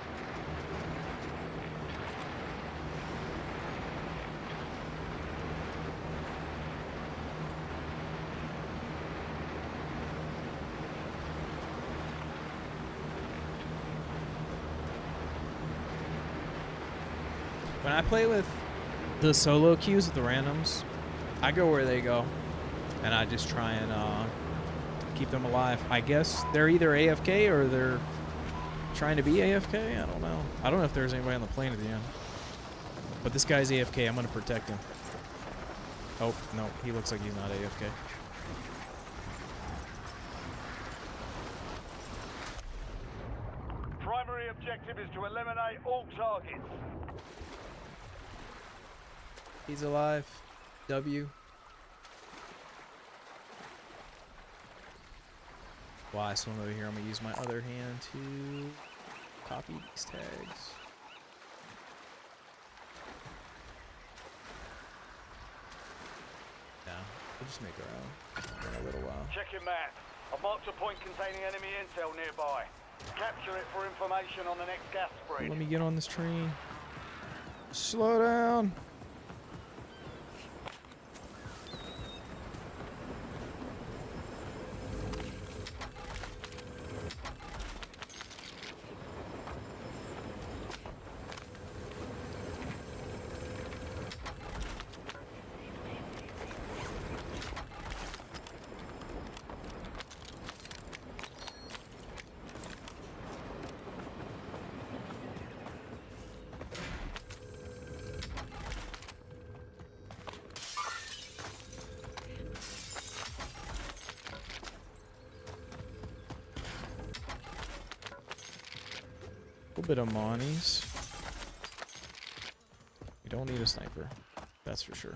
When I play with the solo queues with the randoms, I go where they go. And I just try and keep keep them alive. I guess they're either AFK or they're trying to be AFK. I don't know. I don't know if there's anybody on the plane at the end. But this guy's AFK. I'm going to protect him. Oh, no. He looks like he's not AFK. Primary objective is to eliminate all targets. He's alive. W. While I swim over here, I'm going to use my other hand to copy these tags. No, we'll just make our own in a little while. Check your map. I've marked a point containing enemy intel nearby. Capture it for information on the next gas spread. Let me get on this train. Slow down. A little bit of monies. We don't need a sniper. That's for sure.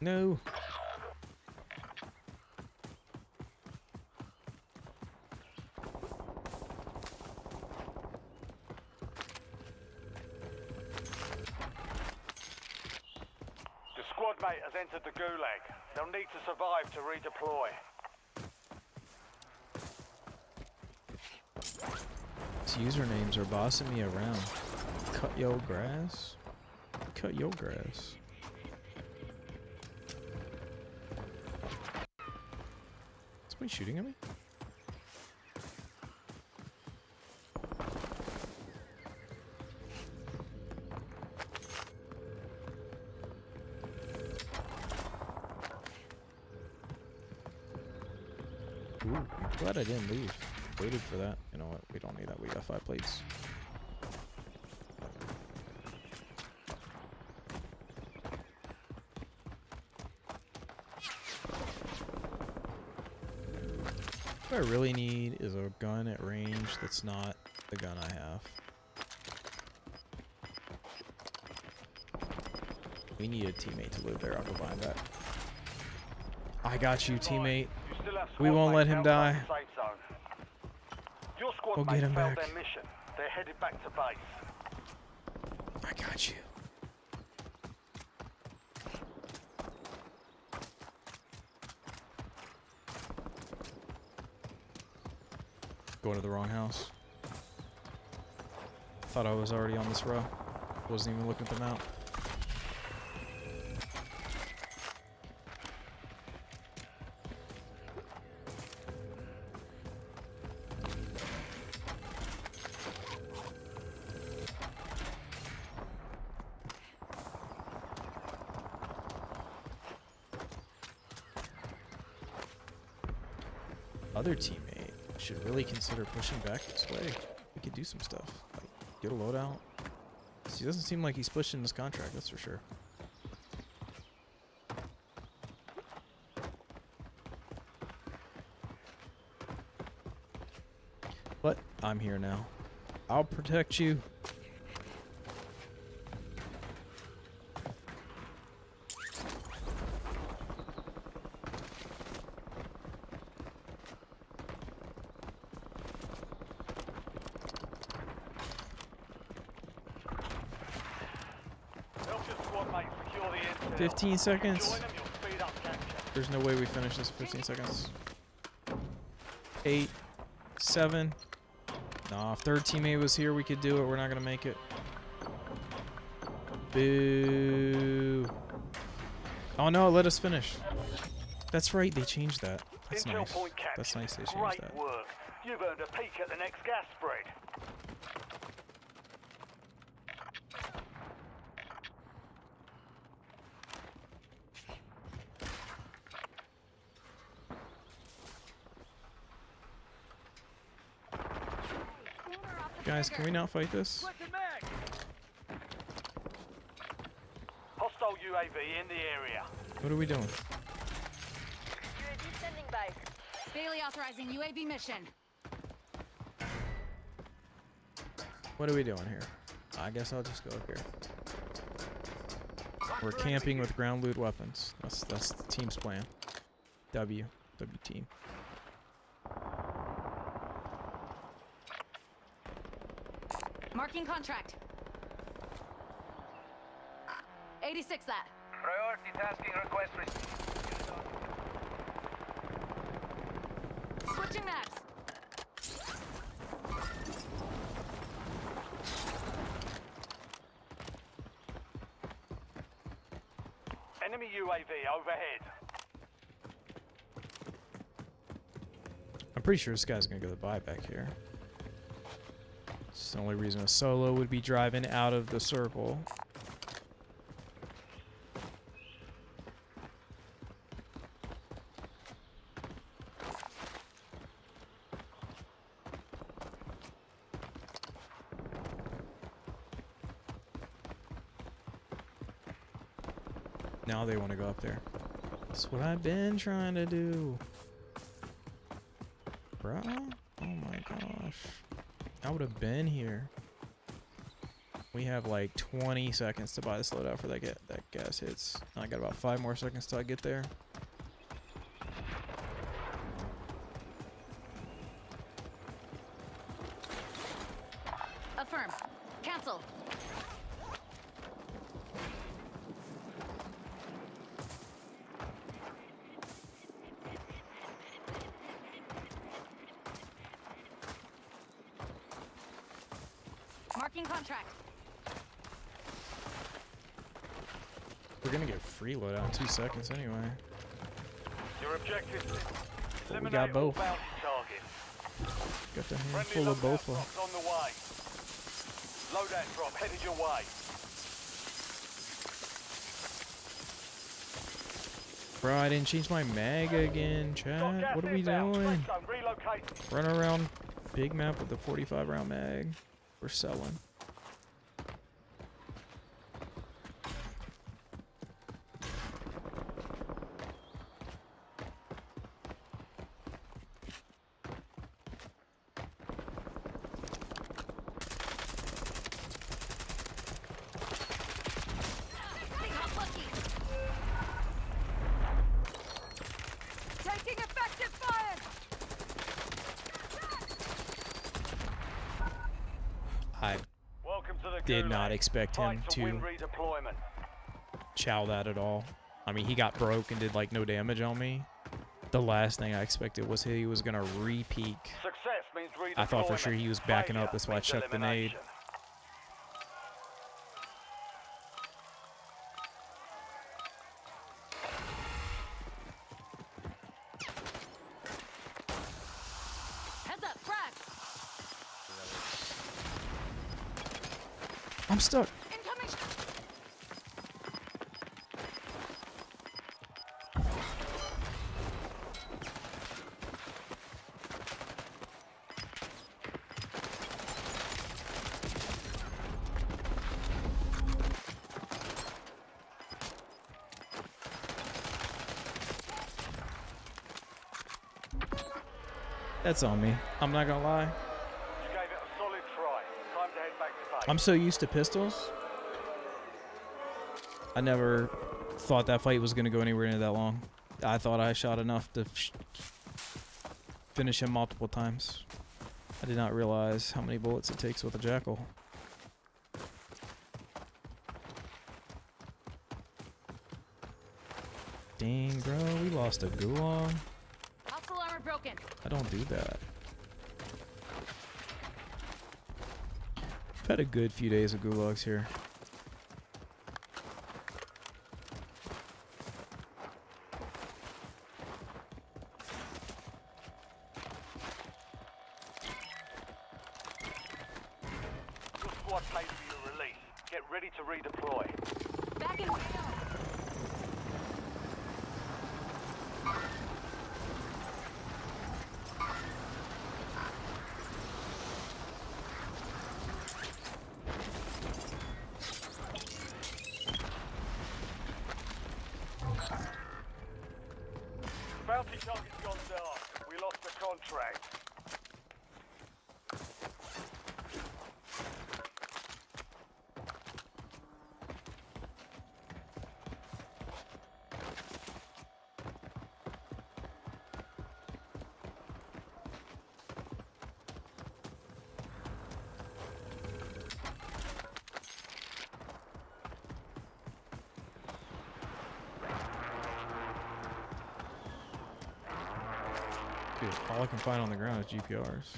No. The squad mate has entered the gulag. They'll need to survive to redeploy. These usernames are bossing me around. Cut your grass? Cut your grass. Somebody shooting at me? Ooh, I'm glad I didn't leave. Waited for that. You know what? We don't need that. We got 5 plates. What I really need is a gun at range that's not the gun I have. We need a teammate to live there. I'll go buy him back. I got you, teammate. We won't let him die. Your squad We'll mates get him failed back. their mission. They're headed back to base. I got you. Going to the wrong house. Thought I was already on this row. Wasn't even looking at the map. Other teammate should really consider pushing back this way. We could do some stuff. Like, get a loadout. He doesn't seem like he's pushing this contract, that's for sure. But I'm here now. I'll protect you. Help your squad mates secure the intel. 15 seconds. Join them, you'll speed up capture. There's no way we finish this in 15 seconds. 8, 7. Nah, if third teammate was here, we could do it. We're not gonna make it. Boo. Oh no, let us finish. That's right, they changed that. That's Intel nice. point captured. That's nice they changed Great that. work. You've earned a peek at the next gas spread. Guys, can we not fight this? Hostile UAV in the area. What are we doing? UAV standing by. Bailey authorizing UAV mission. What are we doing here? I guess I'll just go up here. We're camping with ground loot weapons. That's the team's plan. W team. Marking contract. 86 that. Priority tasking request received. Switching mags. Enemy UAV overhead. I'm pretty sure this guy's gonna go to the buyback here. It's the only reason a solo would be driving out of the circle. Now they want to go up there. That's what I've been trying to do. Bruh? Oh my gosh. I would have been here. We have like 20 seconds to buy this loadout for that gas hits. I got about 5 more seconds till I get there. Affirm. Cancel. Marking contract. We're gonna get free loadout in 2 seconds anyway. Your objective is But we eliminate got all both. bounty targets. Got the Friendly handful of loadout both. drops on the way. Loadout drop headed your way. Bro, I didn't change my mag again, Got chat. gas What are we inbound. doing? Safe zone relocated. Run around big map with the 45 round mag. We're selling. They got lucky. Taking effective fire. I Welcome to the did Gulag. not expect him Fight to win to redeployment. chow that at all. I mean, he got broke and did like no damage on me. The last thing I expected was he was gonna re-peek. Success means redeployment. I thought for sure he was backing up. Failure That's why I means chucked the nade. elimination. Heads up, frag. I'm stuck. Incoming. That's on me. I'm not gonna lie. You gave it a solid try. Time to head back to base. I'm so used to pistols. I never thought that fight was gonna go anywhere near that long. I thought I shot enough to finish him multiple times. I did not realize how many bullets it takes with a jackal. Dang, bro, we lost a gulag. Hostile armor broken. I don't do that. I've had a good few days of gulags here. Your squad pays for your release. Get ready to redeploy. Back in. Dude, all I can find on the ground is GPRs.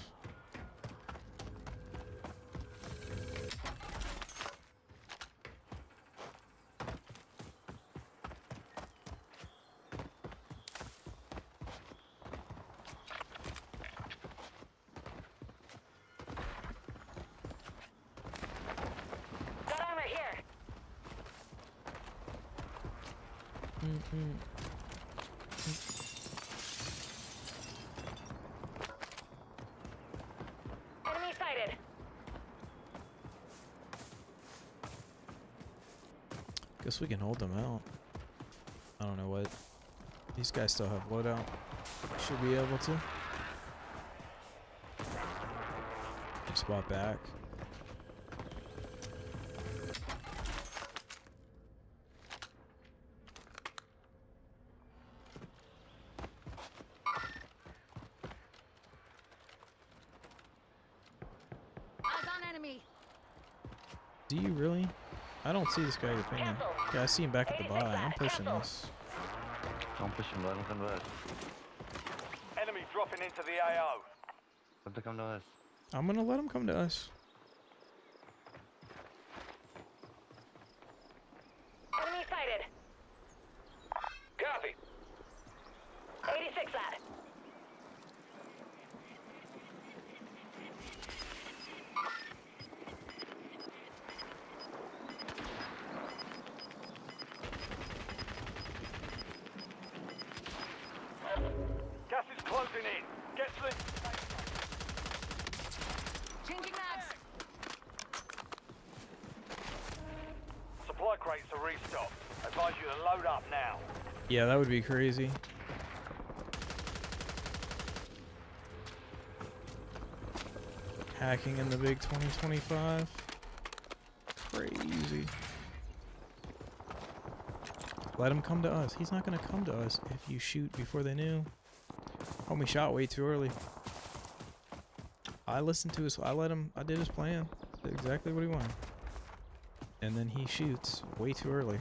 Got armor here. Enemy sighted. Guess we can hold them out. I don't know what. These guys still have loadout. Should be able to. Spot back. Eyes on enemy. Do you really? I don't see this guy you're pinging. Yeah, I see him back at the buy. I'm pushing this. I'm pushing, let them come to us. Enemy dropping into the AO. Let them come to us. I'm gonna let him come to us. Enemy sighted. Copy. 86 lad. Gas is closing in. Get to the... Changing mags. Supply crates are restocked. Advise you to load up now. Yeah, that would be crazy. Hacking in the big 2025. Crazy. Let him come to us. He's not gonna come to us if you shoot before they knew. Homie shot way too early. I listened to his. I did his plan. Did exactly what he wanted. And then he shoots way too early.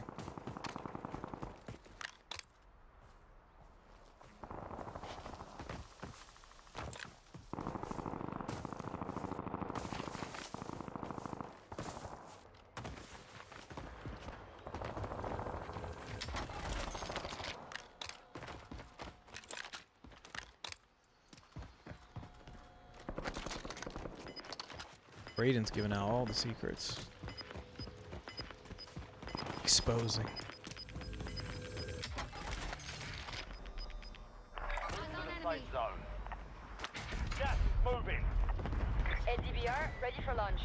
Brayden's giving out all the secrets. Exposing. Eyes on Safe enemy. zone. Gas is moving. LDBR ready for launch.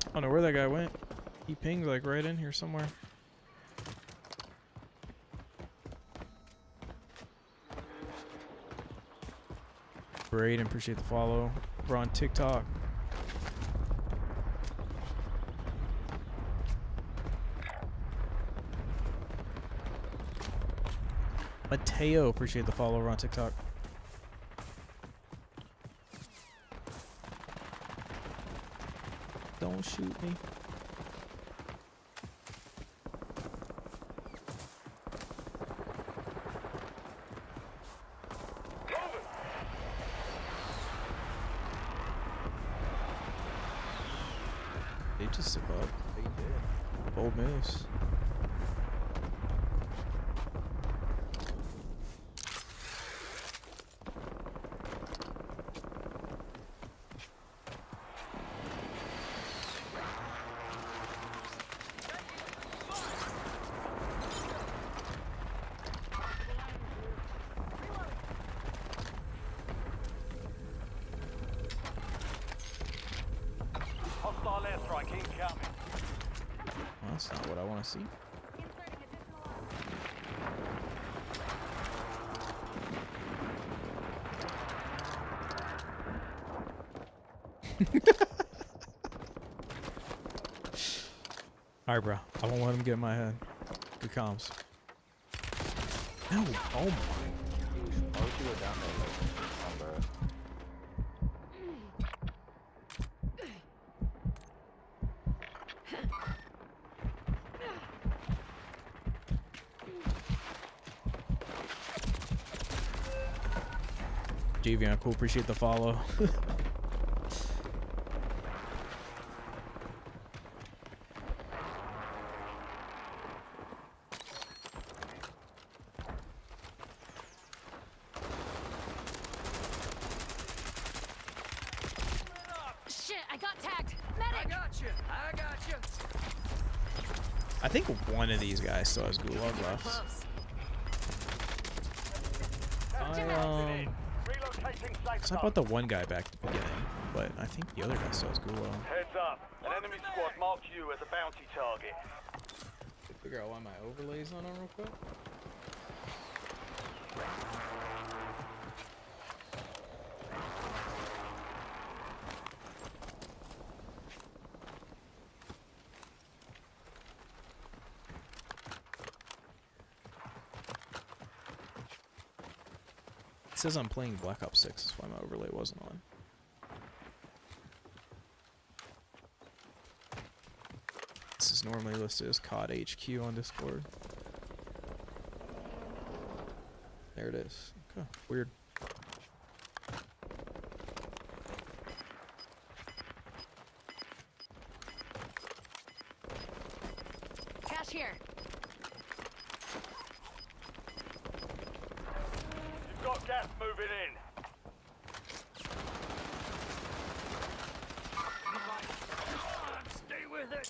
I don't know where that guy went. He pinged like right in here somewhere. Brayden, appreciate the follow. We're on TikTok. Mateo, appreciate the follow. We're on TikTok. Don't shoot me. They just zip up. They did. Bold moves. Hostile airstrike incoming. Well, that's not what I want to see. Inserting additional Alright, bro. I won't let him get in my head. Good comms. No. Oh my. Why would you go down there like, bro? Javion, cool. Appreciate the follow. Shit, I got tagged. Medic! I got you. I think one of these guys still has gulag left. Close. Relocating safe So I bought the one guy back at the beginning, but I think the other guy still has gulag. Heads up. An enemy squad marked you as a bounty target. Figure out why my overlay's not on real quick. It says I'm playing Black Ops 6, that's why my overlay wasn't on. This is normally listed as COD HQ on Discord. There it is. Okay, weird. Cash here. You've got gas moving in. Stay with it.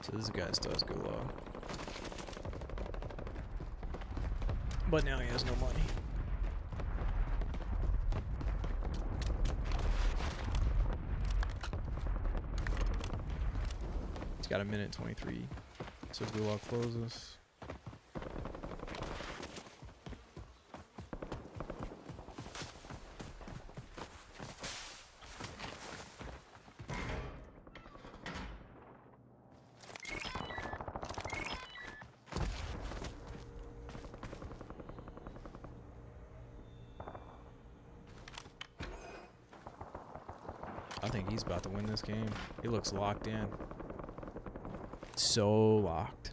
So this guy still has gulag. But now he has no money. He's got a minute 23. So gulag closes. I think he's about to win this game. He looks locked in. So locked.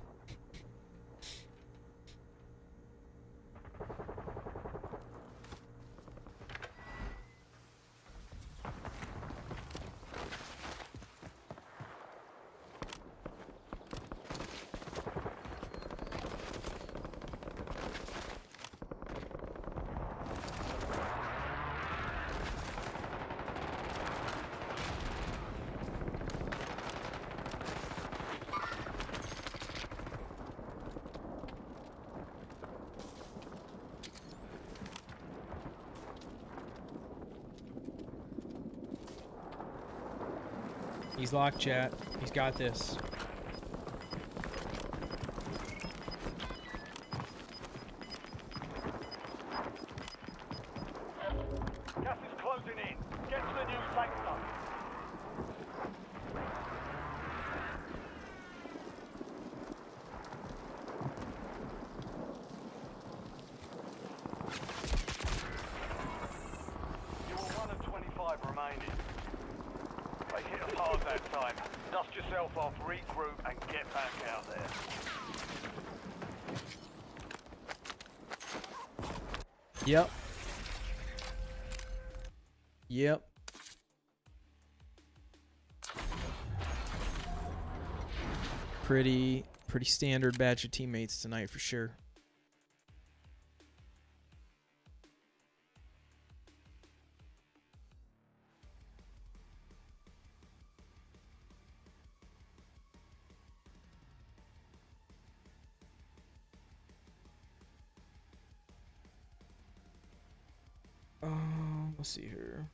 He's locked, chat. He's got this. Gas is closing in. Get to the new safe zone. You were one of 25 remaining. They hit us hard that time. Dust yourself off, regroup, and get back out there. Yep. Yep. Pretty standard batch of teammates tonight for sure. Let's see here.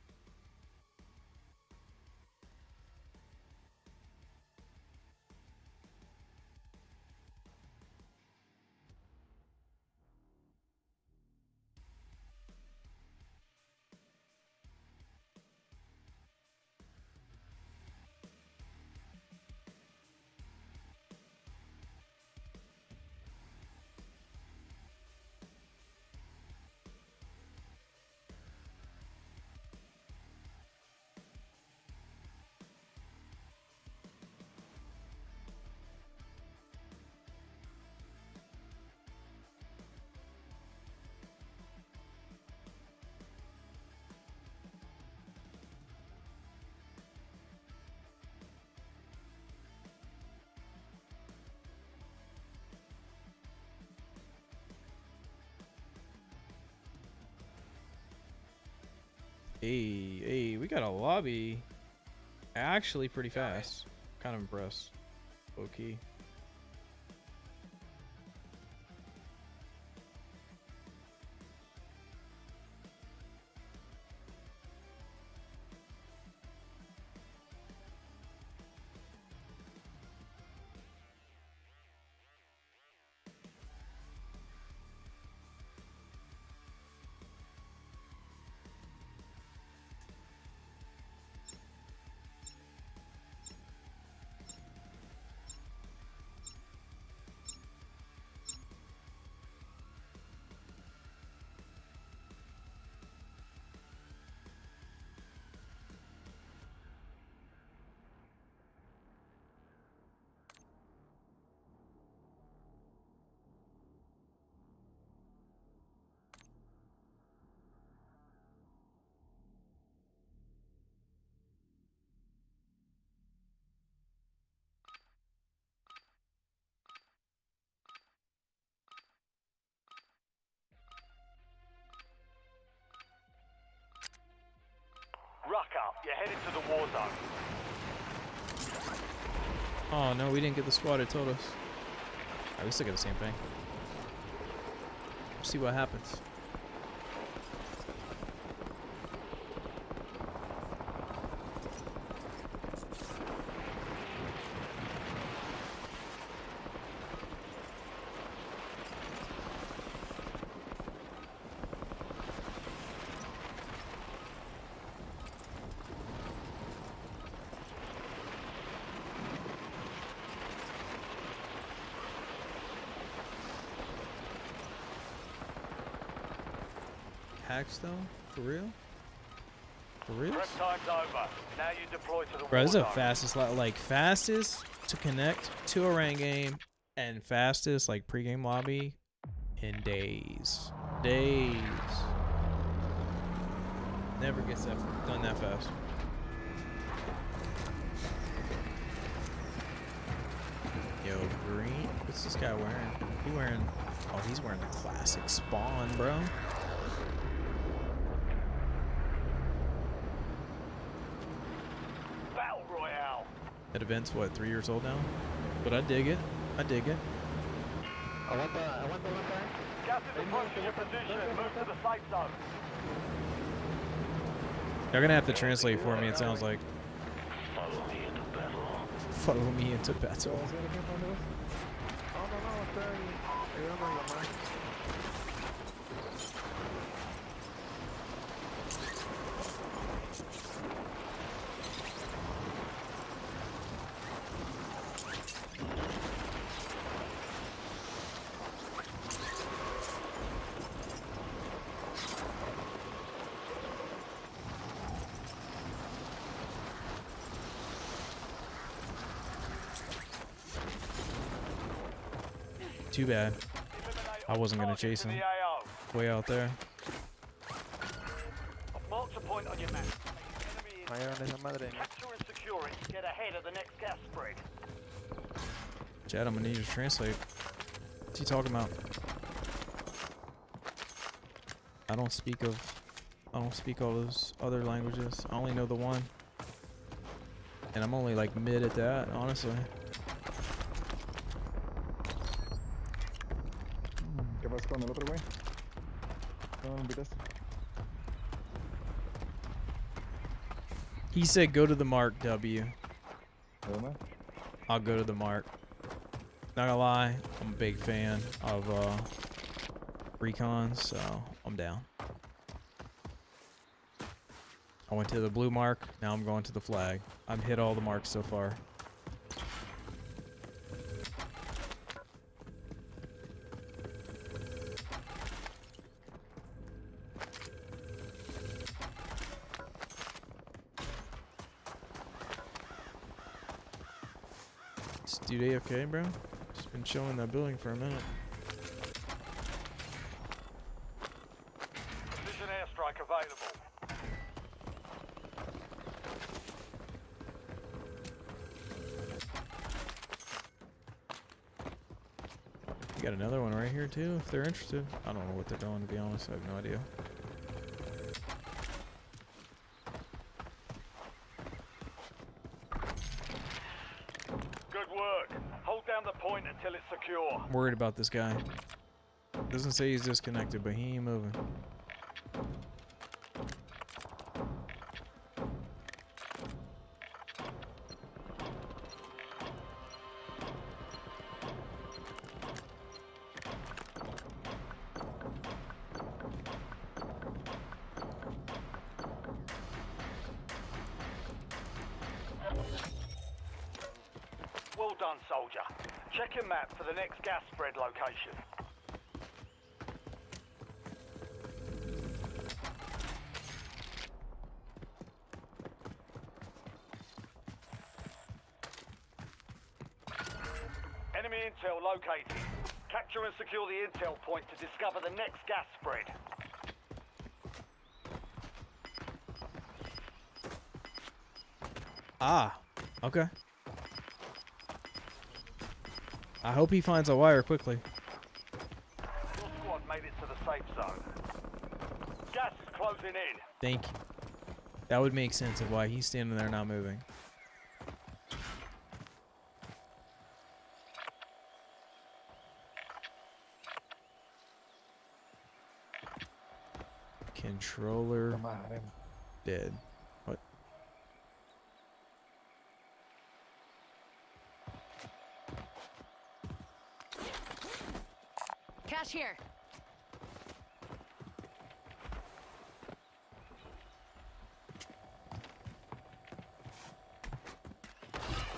Hey, we got a lobby. Actually, pretty fast. Kind of impressed. Okay. Ruck up. You're headed to the war zone. Oh no, we didn't get the squad it told us. Alright, we still get the same thing. See what happens. Hackstone? For real? For real? Prep time's over. Now you deploy to the Bro, war this is the zone. fastest, like fastest to connect to a ranked game and fastest like pregame lobby in days. Days. Never gets that done that fast. Yo, green. What's this guy wearing? He wearing? Oh, he's wearing the classic spawn, bro. Battle Royale. That event's what, 3 years old now? But I dig it. I dig it. Gas is approaching your position. Move to the safe zone. You're gonna have to translate for me, it sounds like. Follow me into battle. Follow me into battle. Too bad. I wasn't gonna chase him. Way out there. Mark the point on your map. Capture and secure it to get ahead of the next gas spread. Chad, I'm gonna need you to translate. What's he talking about? I don't speak all those other languages. I only know the one. And I'm only like mid at that, honestly. ¿Qué pasó con el otro güey? ¿No me invitaste? He said go to the mark, W. ¿De dónde? I'll go to the mark. Not gonna lie, I'm a big fan of recons, so I'm down. I went to the blue mark, now I'm going to the flag. I've hit all the marks so far. Is dude AFK, bro? Just been chilling in that building for a minute. Precision airstrike available. You got another one right here too, if they're interested. I don't know what they're doing, to be honest. I have no idea. work. Hold down the point until it's secure. I'm worried about this guy. Doesn't say he's disconnected, but he ain't moving. Well done, soldier. Check your map for the next gas spread location. Enemy intel located. Capture and secure the intel point to discover the next gas spread. Ah, okay. I hope he finds a wire quickly. Your squad made it to the safe zone. Gas is closing in. Thank you. That would make sense of why he's standing there not moving. Controller dead. What? Cash here.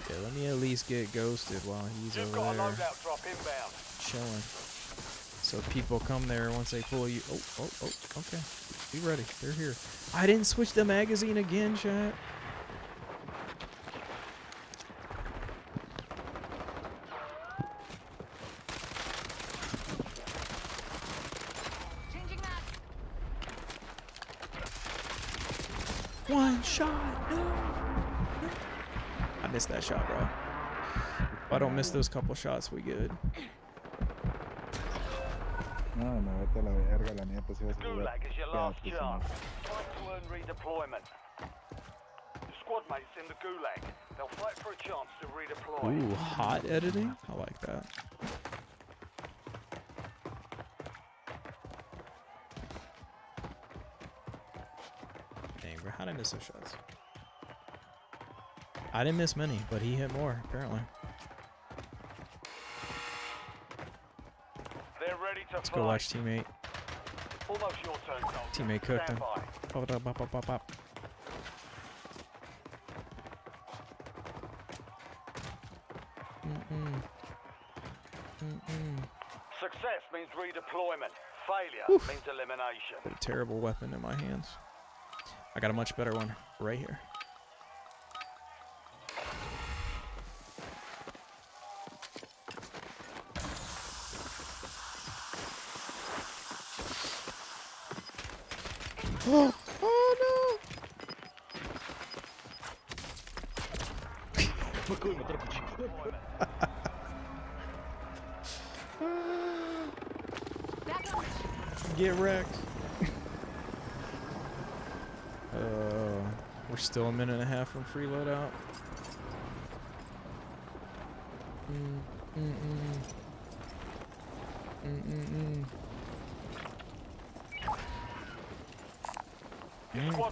Yeah, let me at least get ghosted while he's You've over got a there loadout drop inbound. chilling. So people come there once they pull you. Oh, okay. Be ready. They're here. I didn't switch the magazine again, chat. Changing that. One shot. No. I missed that shot, bro. If I don't miss those couple shots, we good. No, me vete a la verga, la neta, si vas a jugar. Gulag is your last Quédate, chance. señor. Try to earn redeployment. Your squad mates in the Gulag. They'll fight for a chance to redeploy. Ooh, hot editing. I like that. Dang, bro, how did I miss those shots? I didn't miss many, but he hit more, apparently. They're ready to Let's fight. go watch teammate. Almost your turn, soldier. Teammate cooked Stand him. by. Pop, pop, pop, pop, pop. Success means redeployment. Failure means elimination. Put a terrible weapon in my hands. I got a much better one right here. Oh, oh Back up. no! Get wrecked. We're still a minute and a half from free loadout.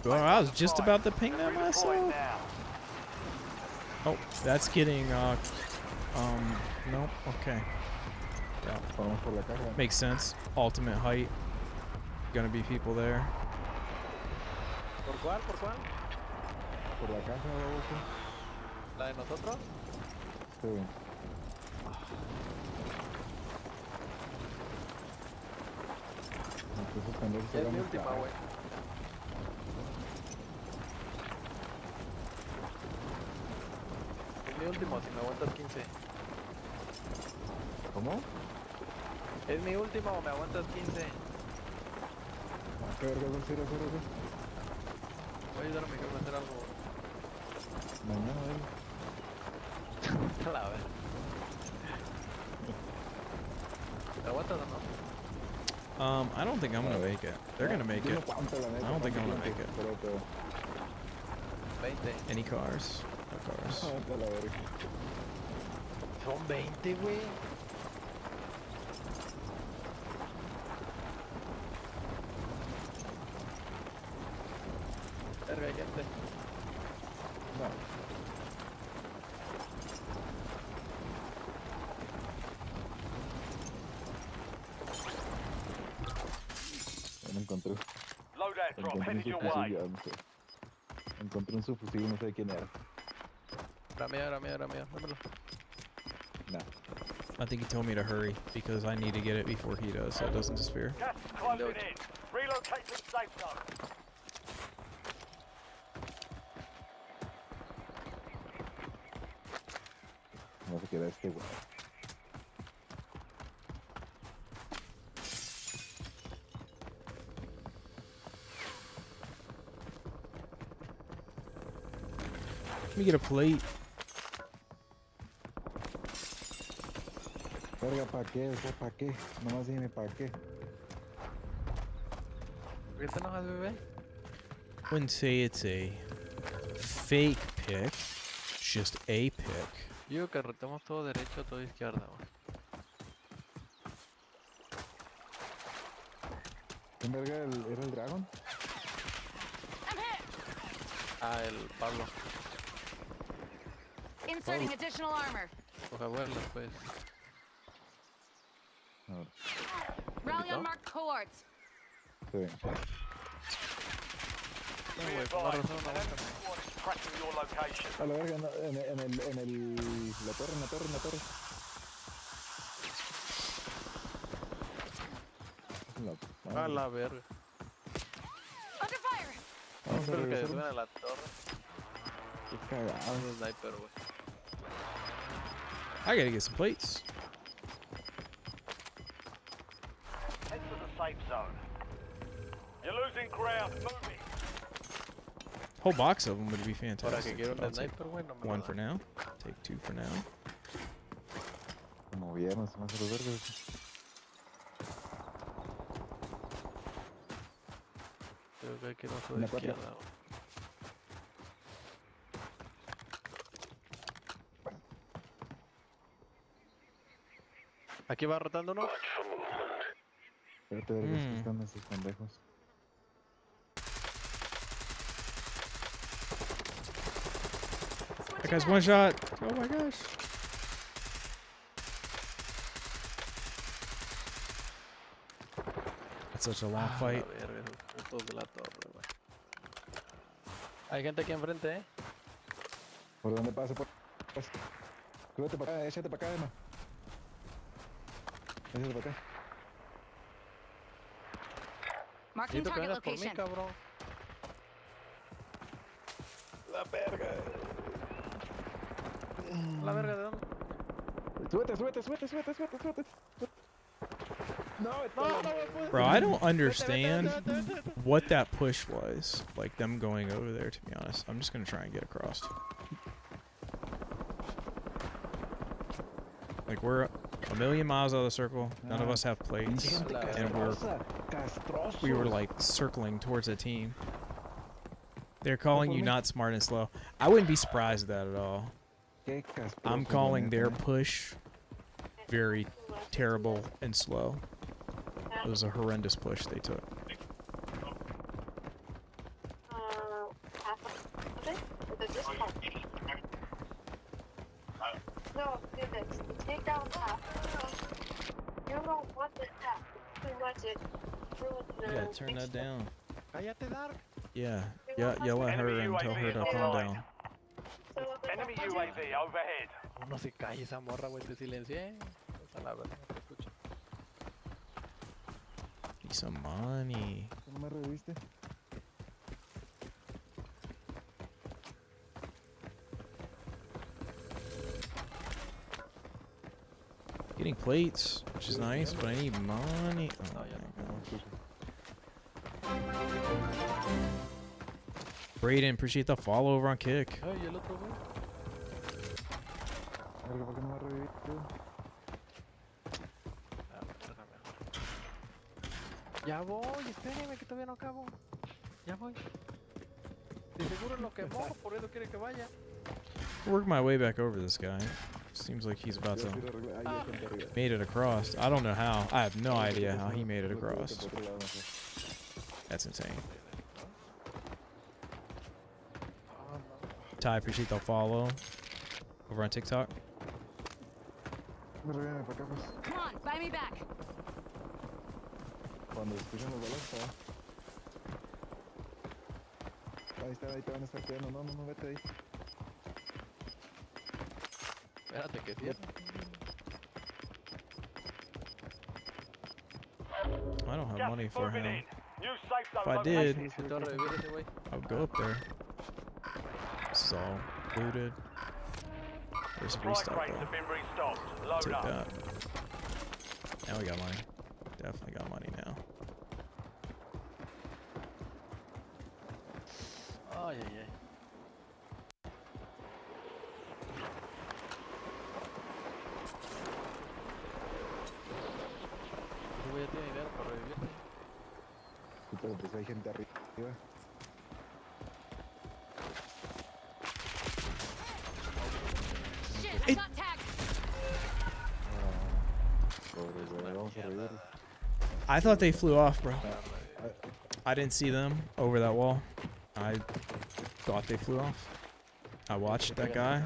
Bro, I was just about to ping that myself. Oh, that's getting, nope, okay. Yeah, Vamos por la caja. makes sense. Ultimate height. Gonna be people there. ¿Por cuál? ¿Por cuál? Por la caja, baboso. ¿La de nosotros? Sí. Entonces, cuando se Es mi hagamos última, caja. güey. Es mi último, si me aguantas 15. ¿Cómo? Es mi último, me aguantas 15. Ah, qué verga, son 0, 0, 0. Voy a ayudar a mi jefe a hacer algo. Mañana, A la vez. ¿Te aguantas o no? I don't think I'm gonna make it. They're gonna make Dime it. cuánto, la neta, I don't think I'm cuánto gonna make tiempo, it. pero- 20. Any cars? No cars. Ah, vete a la verga. Son 20, güey. Verga, hay gente. No. Ya me encontré. Loadout drop Encontré un headed your subfusil, way. ya no sé. Encontré un subfusil y no sé quién era. Era mío, era mío, era mío. Dámelo. Nah. I think he told me to hurry because I need to get it before he does, so it doesn't disappear. Gas is closing in. Relocate to the safe zone. No sé qué era este, güey. Let me get a plate. Verga, ¿pa' qué? ¿Eso pa' qué? Nomás dime pa' qué. ¿Por qué te enojas, bebé? Wouldn't say it's a fake pick, just a pick. Yo digo que rotemos todo derecho, todo izquierda, güey. ¿Quién verga era el dragón? I'm hit. Ah, el Pablo. Inserting additional armor. Pues abuelo, pues. A ver, Rally on ¿No? marked cohorts. está bien. No, Be güey, por una advised, razón no an aguanta. enemy squad is tracking your location. A la verga, no, la torre, en la torre, en la torre. La, A la verga. Under fire. Vamos a Espero que regresar. suene la torre. Qué cagado. Un sniper, güey. I gotta get some plates. Head to the safe zone. You're losing ground. Move it. Whole box of them would be Ahora que fantastic. quiero but I'll un take sniper, güey, no me lo one da. for now. Take two for now. Como viernes, se me hace los verdes. Creo que aquí no soy de Una patria. izquierda, güey. Aquí va rotando uno. Espérate, vergas, que Mm. están esos pendejos. That guy's one shot. Oh my gosh. That's such a long Ah, fight. la verga, esos putos de la torre, güey. Hay gente aquí enfrente, eh. ¿Por dónde pasa? Súbete para acá, échate para acá, Emma. Échate para acá. Marking Necesito que target vengas por mí, location. cabrón. La verga. La verga, ¿de dónde? Súbete. No, No, no, güey, pues. Bro, I don't understand what that push was. Like them going over there, to be honest. I'm just gonna try and get across. Like we're a million miles out of the circle. None of us have plates, and we were like circling towards a team. They're calling you not smart and slow. I wouldn't be surprised at that at all. I'm calling their push very terrible and slow. It was a horrendous push they took. No, do this. Take down half. You don't want the half. Too much it ruins Yeah, turn that down. Cállate, Dark. Yeah, yell at her and tell her to calm down. Enemy UAV overhead. No se calle esa morra, güey, te silencié. Esa la verdad, no te escucho. Need some money. ¿No me reviste? Getting plates, which is nice, but I need money. Oh No, my ya no. God. Brayden, appreciate the follow over on Kick. Ay, el otro, güey. Verga, ¿por qué no me reviste? Ah, verga, mejor. Ya voy, espéreme que todavía no acabo. Ya voy. De seguro lo quemó, por eso quiere que vaya. Work my way back over this guy. Seems like he's about Ya to sí lo arreglé. Ahí hay gente arriba. made it across. I don't know how. I have no idea how he made it Creo que vete across. por otro lado, mejor. That's insane. Ah, no. Ty, appreciate the follow over on TikTok. Me reviene para acá, pues. Come on, buy me back. Cuando escuchan los balazos, ahí te van a estar cuidando. No, no, no, vete ahí. Espérate que cierra. I don't have Gas money is for moving him. in. New safe zone If I location. did, Necesito revivir ese güey. I would go up there. This is all looted. There's a Supply restock crates though. have been restocked. Load Take up. that. Now we got money. Definitely got money now. Ay, ay, ay. Ese güey ya tiene dinero para revivirte. Sí, pero pues hay gente arriba. Shit, I got tagged. Pobre güey, vamos a revivirlo. I thought they flew off, bro. I didn't see them over that wall. I thought they flew off. I watched that guy.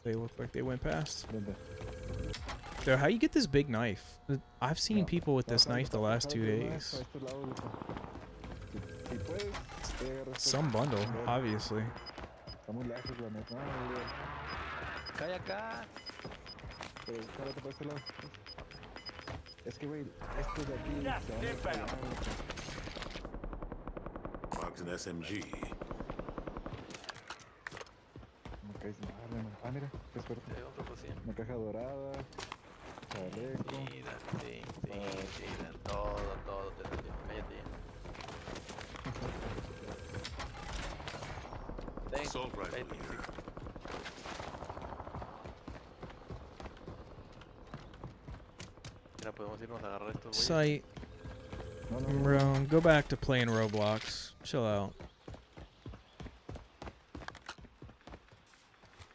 They looked like they went past. Vente. So how you get this big knife? I've seen No, people with this baja, knife the baja, last 2 baja, baja, days. a este lado, loco. Si puedes, te agarras Some esto. bundle, Ver, obviously. Está muy lejos, la neta. No, güey. Cae acá. Pero jálate para este lado. Es que, güey, estos de aquí Gas se van a inbound. pegar, loco. Marks an SMG. No caes mal, man. Ah, mira, qué suerte. Hay otra cocina. Una caja dorada. Chaleco. Sí, todo. Cállate ya. Ten, Assault rifle cállate. here. Mira, podemos irnos a agarrar estos güeyes. Sight, No, no, no. bro, go back to playing Roblox. Chill out.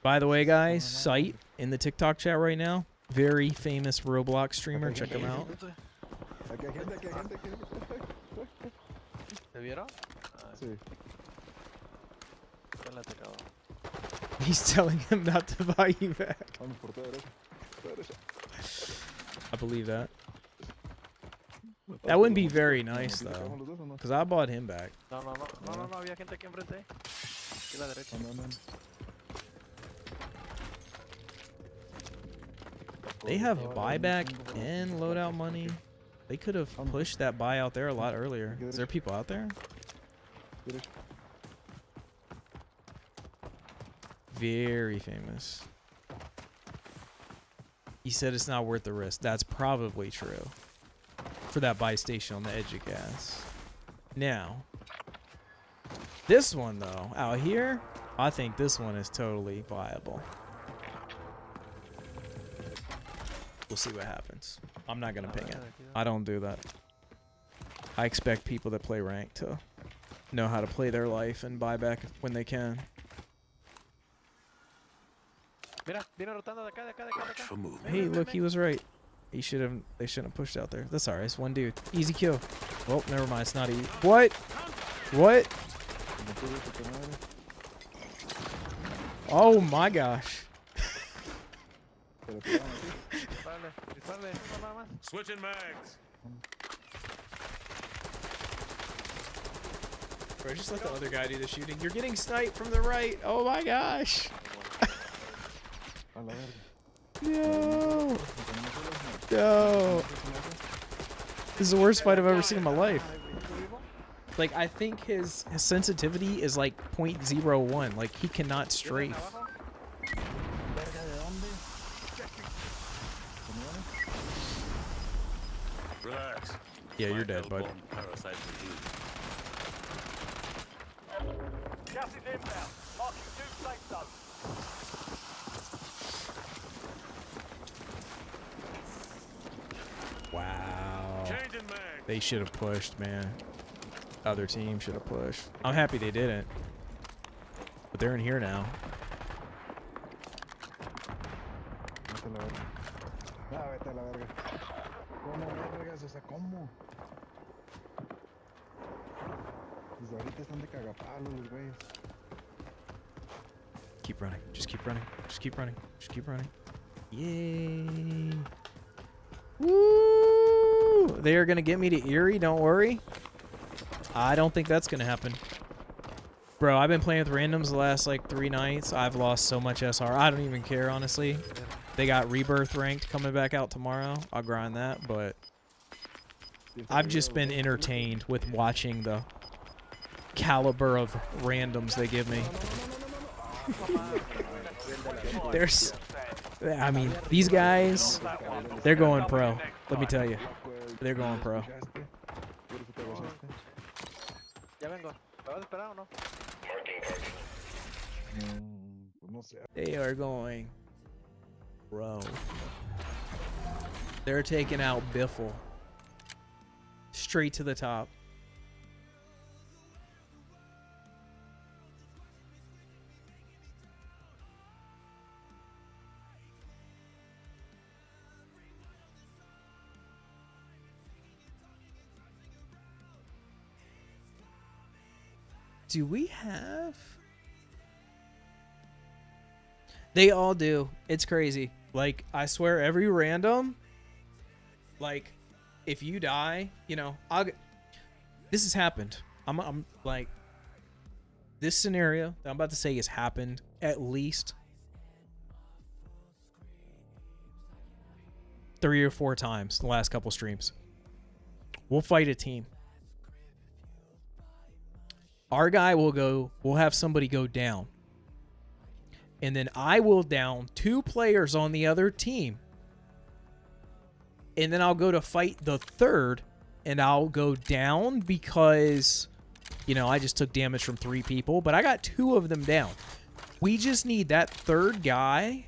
By the way, guys, Sight in the TikTok chat right now. Very famous Roblox streamer. Check him out. Aquí hay gente, aquí hay gente, aquí hay gente. ¿Te vieron? Ah, Sí. cállate, cabrón. He's telling him not to buy you back. Vamos por toda derecha. Toda derecha. I believe that. That wouldn't be very nice ¿Nos though, picamos los dos o no? because I bought him back. No, había gente aquí enfrente. Aquí a la derecha. No, no, no. They have buyback and loadout money. They could have pushed that buy out there a lot earlier. Is there people out there? Derecha. Very famous. He said it's not worth the risk. That's probably true. For that buy station on the edge of gas. Now, this one though, out here, I think this one is totally viable. We'll see what happens. I'm not gonna ping it. I don't do that. I expect people that play rank to know how to play their life and buy back when they can. Mira, viene rotando de acá, de acá. For movement. Hey, look, he was right. They shouldn't have pushed out there. That's alright. It's one dude. Easy kill. Well, never mind. It's not easy. What? What? Oh my gosh. Disparle, no, nada más. Switching mags. Bro, just let the other guy do the shooting. You're getting sniped from the right. Oh my gosh. No. No. This is the worst fight I've ever seen in my life. Like, I think his sensitivity is like 0.01. Like, he cannot strafe. Relax. Yeah, you're dead, bud. Parasite disease. Gas is inbound. Marking 2 safe zones. Wow. Changing mag. They should have pushed, man. Other team should have pushed. I'm happy they didn't. But they're in here now. vete a la verga. Ah, vete a la verga. ¿Cómo vergas? O sea, ¿cómo? Desde ahorita están de cagapalos los güeyes. Keep running. Just keep running. Just keep running. Just keep running. Yay. Woo! They are going to get me to Erie. Don't worry. I don't think that's going to happen. Bro, I've been playing with randoms the last like 3 nights. I've lost so much SR. I don't even care, honestly. They got rebirth ranked coming back out tomorrow. I'll grind that, but I've just been entertained with watching the caliber of randoms they give me. There's, I mean, these guys, they're going pro. Let me tell you, they're going pro. Ya vengo. ¿Me vas a esperar o no? No sé. They are going pro. They're taking out Biffle. Straight to the top. Do we have? They all do. It's crazy. Like, I swear every random, like, if you die, you know, this has happened. I'm like, this scenario that I'm about to say has happened at least 3 or 4 times in the last couple streams. We'll fight a team. Our guy will have somebody go down. And then I will down 2 players on the other team. And then I'll go to fight the third. And I'll go down because, you know, I just took damage from 3 people. But I got 2 of them down. We just need that third guy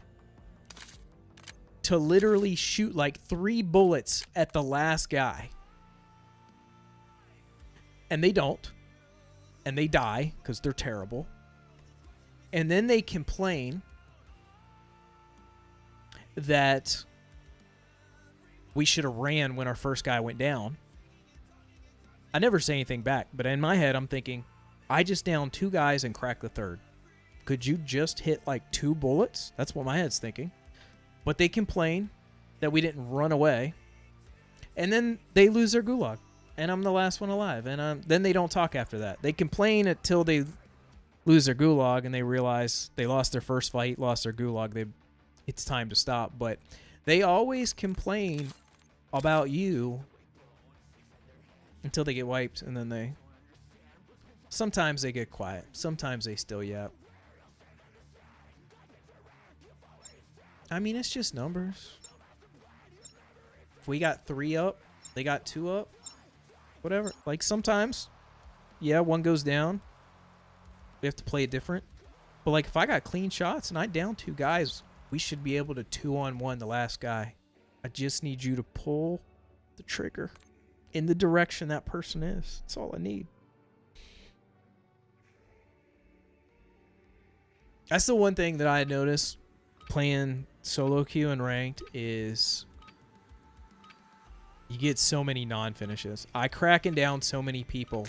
to literally shoot like 3 bullets at the last guy. And they don't. And they die because they're terrible. And then they complain that we should have ran when our first guy went down. I never say anything back, but in my head I'm thinking, I just downed 2 guys and cracked the third. Could you just hit like 2 bullets? That's what my head's thinking. But they complain that we didn't run away. And then they lose their gulag. And I'm the last one alive. And then they don't talk after that. They complain until they lose their gulag and they realize they lost their first fight, lost their gulag. It's time to stop. But they always complain about you until they get wiped. And then sometimes they get quiet. Sometimes they still yap. I mean, it's just numbers. If we got 3 up, they got 2 up. Whatever. Like, sometimes, yeah, 1 goes down. We have to play it different. But, like, if I got clean shots and I down 2 guys, we should be able to 2-on-1 the last guy. I just need you to pull the trigger in the direction that person is. That's all I need. That's the one thing that I noticed playing solo queue and ranked is you get so many non-finishes. I cracking down so many people,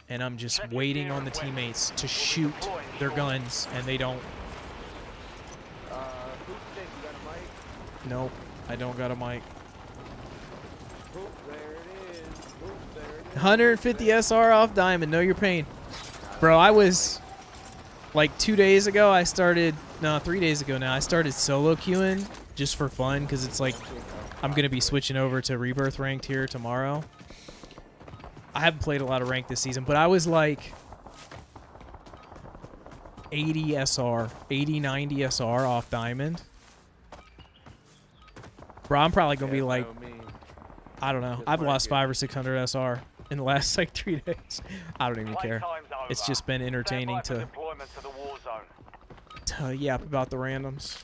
and I'm just waiting on the teammates to shoot their guns, and they don't. Hoopsick, you got a mic? Nope, I don't got a mic. Hoop, there it is. Hoop, there it is. 150 SR off diamond. Know your pain. Bro, I was like 2 days ago, 3 days ago now, I started solo queuing just for fun because it's like I'm going to be switching over to rebirth ranked here tomorrow. I haven't played a lot of ranked this season, but I was like 80 SR, 80, 90 SR off diamond. Bro, I'm probably going to be like, I don't know. I've lost 500 or 600 SR in the last like 3 days. I don't even care. It's just been entertaining to yap about the randoms.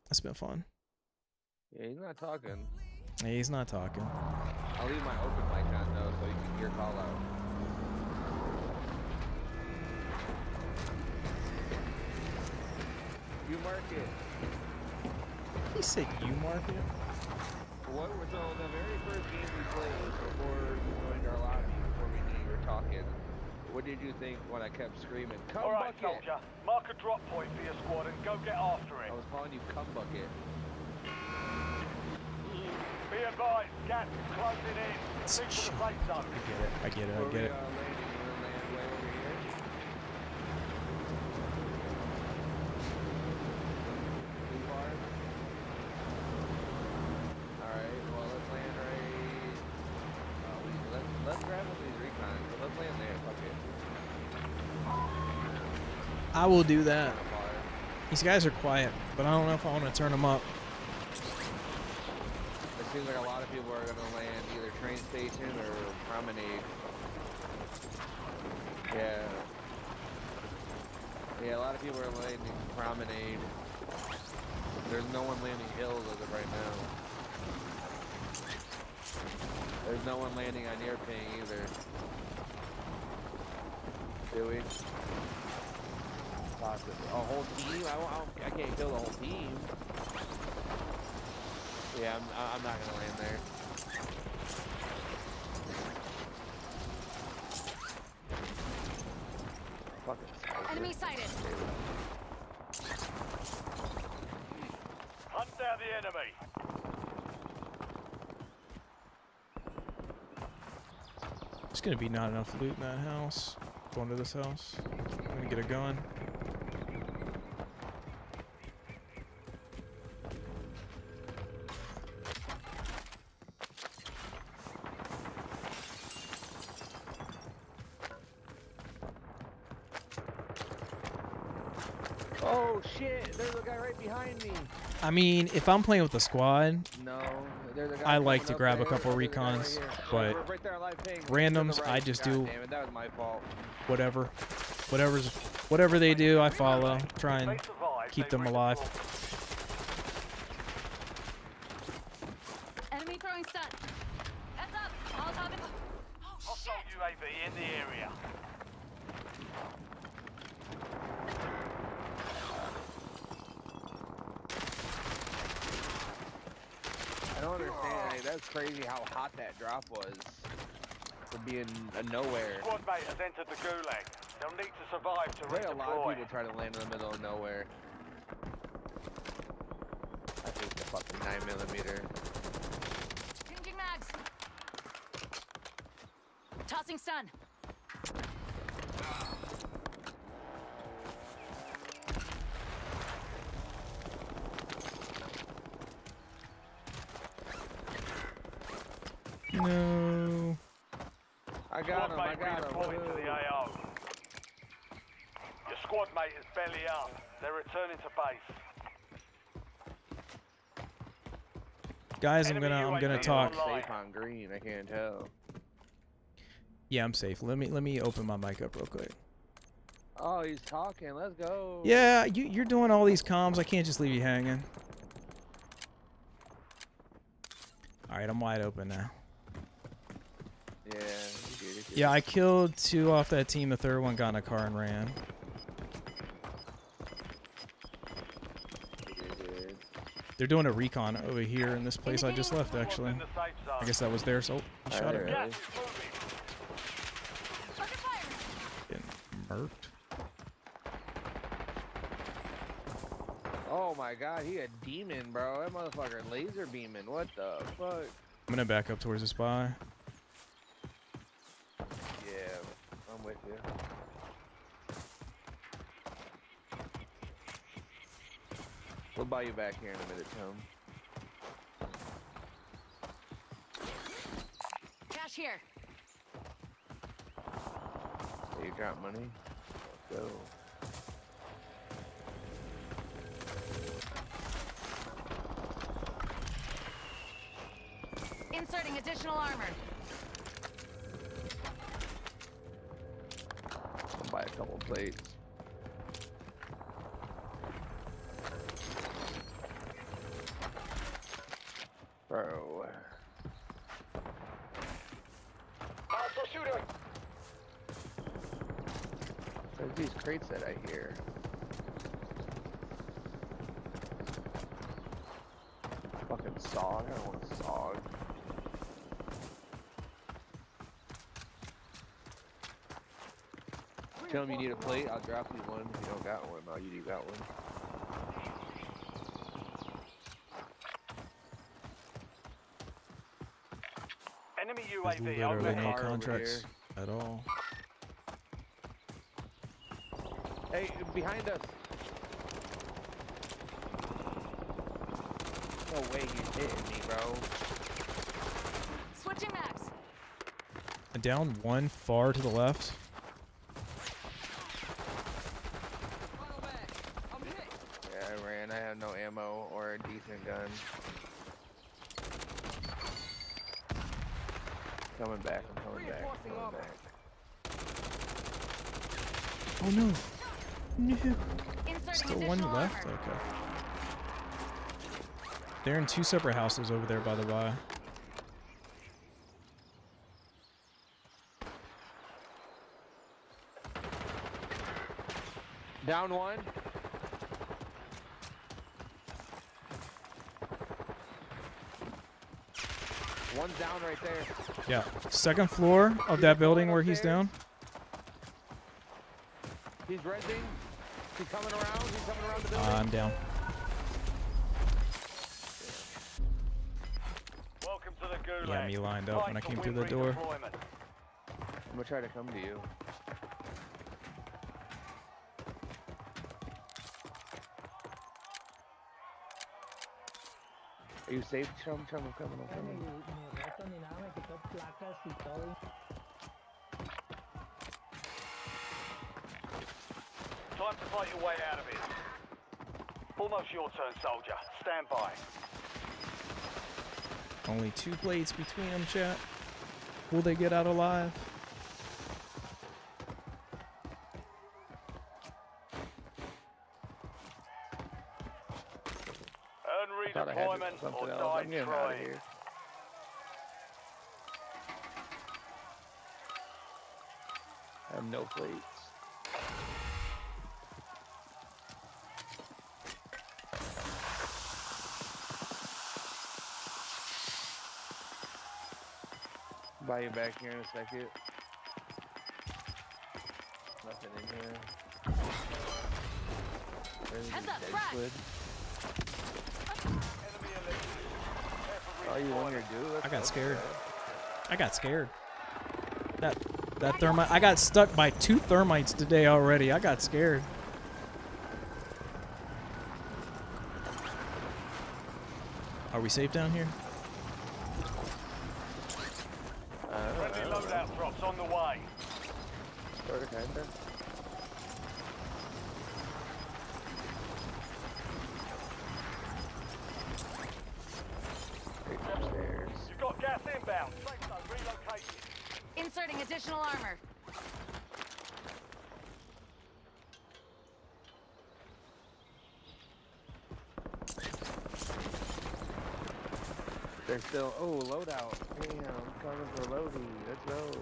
That's been fun. Yeah, he's not talking. Yeah, he's not talking. I'll leave my open mic on though, so you can hear call out. You mark it. He said you, Market? What were so the very first game we played before you joined our lobby, before we knew you were talking? What did you think when I kept screaming, "Come All right, bucket"? soldier. Mark a drop point for your squad and go get after I it. was calling you "Cum bucket." Be advised, gas is closing in. Stick to the safe zone. I get it. Where I get we it. landing? We're gonna land way over here. Too far? Alright, well let's land right... let's grab one of these recons, but let's land there, fuck it. I will do that. Kinda far. These guys are quiet, but I don't know if I want to turn them up. It seems like a lot of people are gonna land either train station or promenade. Yeah. Yeah, a lot of people are landing promenade. There's no one landing hills as of right now. There's no one landing on your ping either. Do we? Possibly. A whole team? I can't kill the whole team. Yeah, I'm not gonna land there. Enemy sighted. Hunt down the enemy. There's gonna be not enough loot in that house. Going to this house. I'm gonna get a gun. Oh shit! There's a guy right behind me. I mean, if I'm playing with a squad, No, there's a guy. I like coming to up grab a there. couple There's a guy right recons, here. but We're right there on live ping. Right to the randoms, right. I just God do damn it, that was my fault. whatever they do, I follow. Try and They survive, keep they them alive. Enemy throwing stun. Heads up. All top. Oh Hostile shit. UAV in the area. I don't understand. Like, that's crazy how hot that drop was. For being a nowhere. Squad mate has entered the gulag. They'll need to survive to I think a lot of redeploy. people try to land in the middle of nowhere. I think the fucking 9mm. Changing mags. Tossing stun. No. I got him, I Squad mate got him. redeploying to the Woohoo. AO. Your squad mate is belly up. They're returning to base. Guys, I'm Enemy gonna UAV talk. online. Safe on green, I can't tell. Yeah, I'm safe. Let me open my mic up real quick. Oh, he's talking. Let's go. Yeah, you're doing all these comms. I can't just leave you hanging. All right, I'm wide open now. Yeah, you're good, you're good. Yeah, I killed 2 off that team. The third one got in a car and ran. You're good. They're doing a recon over here in this place I just left, actually. In the safe zone. I guess that was theirs. Oh, he shot it. Alright. Gas is moving. Under fire. Getting murked. Oh my god, he a demon, bro. That motherfucker laser beaming. What the fuck? I'm gonna back up towards the spy. Yeah, I'm with you. We'll buy you back here in a minute, Tom. Cash here. So you got money? Let's go. Inserting additional armor. I'll buy a couple plates. Bro. There's these crates that I hear. want SOG. I don't want SOG. Tell him you need a plate. I'll drop you one. If you don't got one, you got one. Enemy There's UAV literally no overhead. contracts at all. Hey, behind us. No way he's hitting me, bro. Switching maps. Down one far to the left. Yeah, I ran. I have no ammo or a decent gun. Coming back. I'm coming back. I'm coming back. Oh no. No. Inserting Still one additional left? armor. Okay. They're in two separate houses over there, by the by. Down one. One's down right there. Yeah. Second floor of that building where he's down. He's rezzing. He's coming around. He's coming around the building. I'm down. Welcome to the Gulag. Yeah, me lined up when I Time came for through the win door. redeployment. I'm gonna try to come to you. Are you safe, Chum? I'm coming. Time to fight your way out of it. Almost your turn, soldier. Stand by. Only 2 plates between them, chat. Will they get out alive? Earn Thought I had redeployment something or else. die I'm getting out of trying. here. I have no plates. Buy you back here in a second. Nothing in here. There's Heads a up, dead front. squid. Enemy eliminated. Careful Oh, you want your redeployment. goo? I got scared. I got scared. That thermite. I got stuck by 2 thermites today already. I got scared. Are we safe down here? Friendly loadout drops on the way. Sorta, kinda. Upstairs. You've got gas inbound. Safe zone relocated. Inserting additional armor. They're still. Oh, loadout. Damn, I'm coming for loadie. Let's go.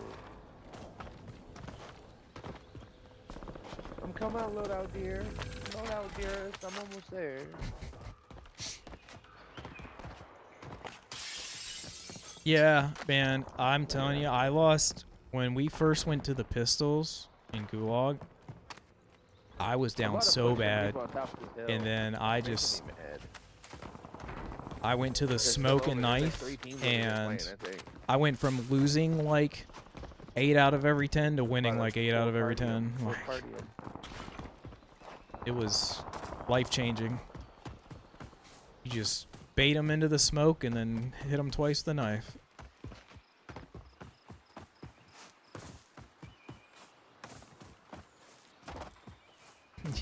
I'm coming out, loadout, dear. Loadout, dear. I'm almost there. Yeah, man. I'm telling you, I lost when we first went to the pistols in Gulag. I was I'm down about to so push some bad, people on top of this hill. and then I Making just me mad. I went to the They're still smoke over and there. There's knife, 3 teams over there and playing, I think. I went from losing like 8 out of every 10 to winning Wow, like that's 8 out full of every partying. 10. Full Like, partying. it was life changing. You just bait them into the smoke and then hit them twice with the knife.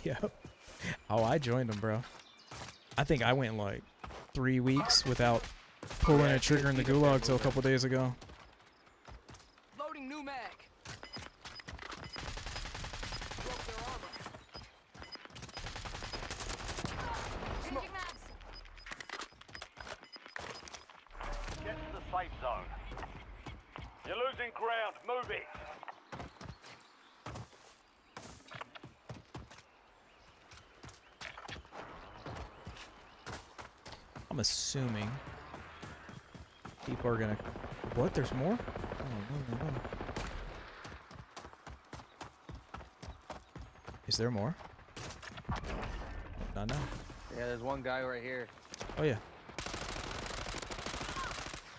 Yep. Oh, I joined them, bro. I think I went like 3 weeks without pulling a trigger in the Gulag till a couple days ago. Loading new mag. Broke their armor. Changing maps. Get to the safe zone. You're losing ground. Move it. I'm assuming People are gonna. What? There's more? Oh, no. Is there more? Not now. Yeah, there's one guy right here. Oh yeah.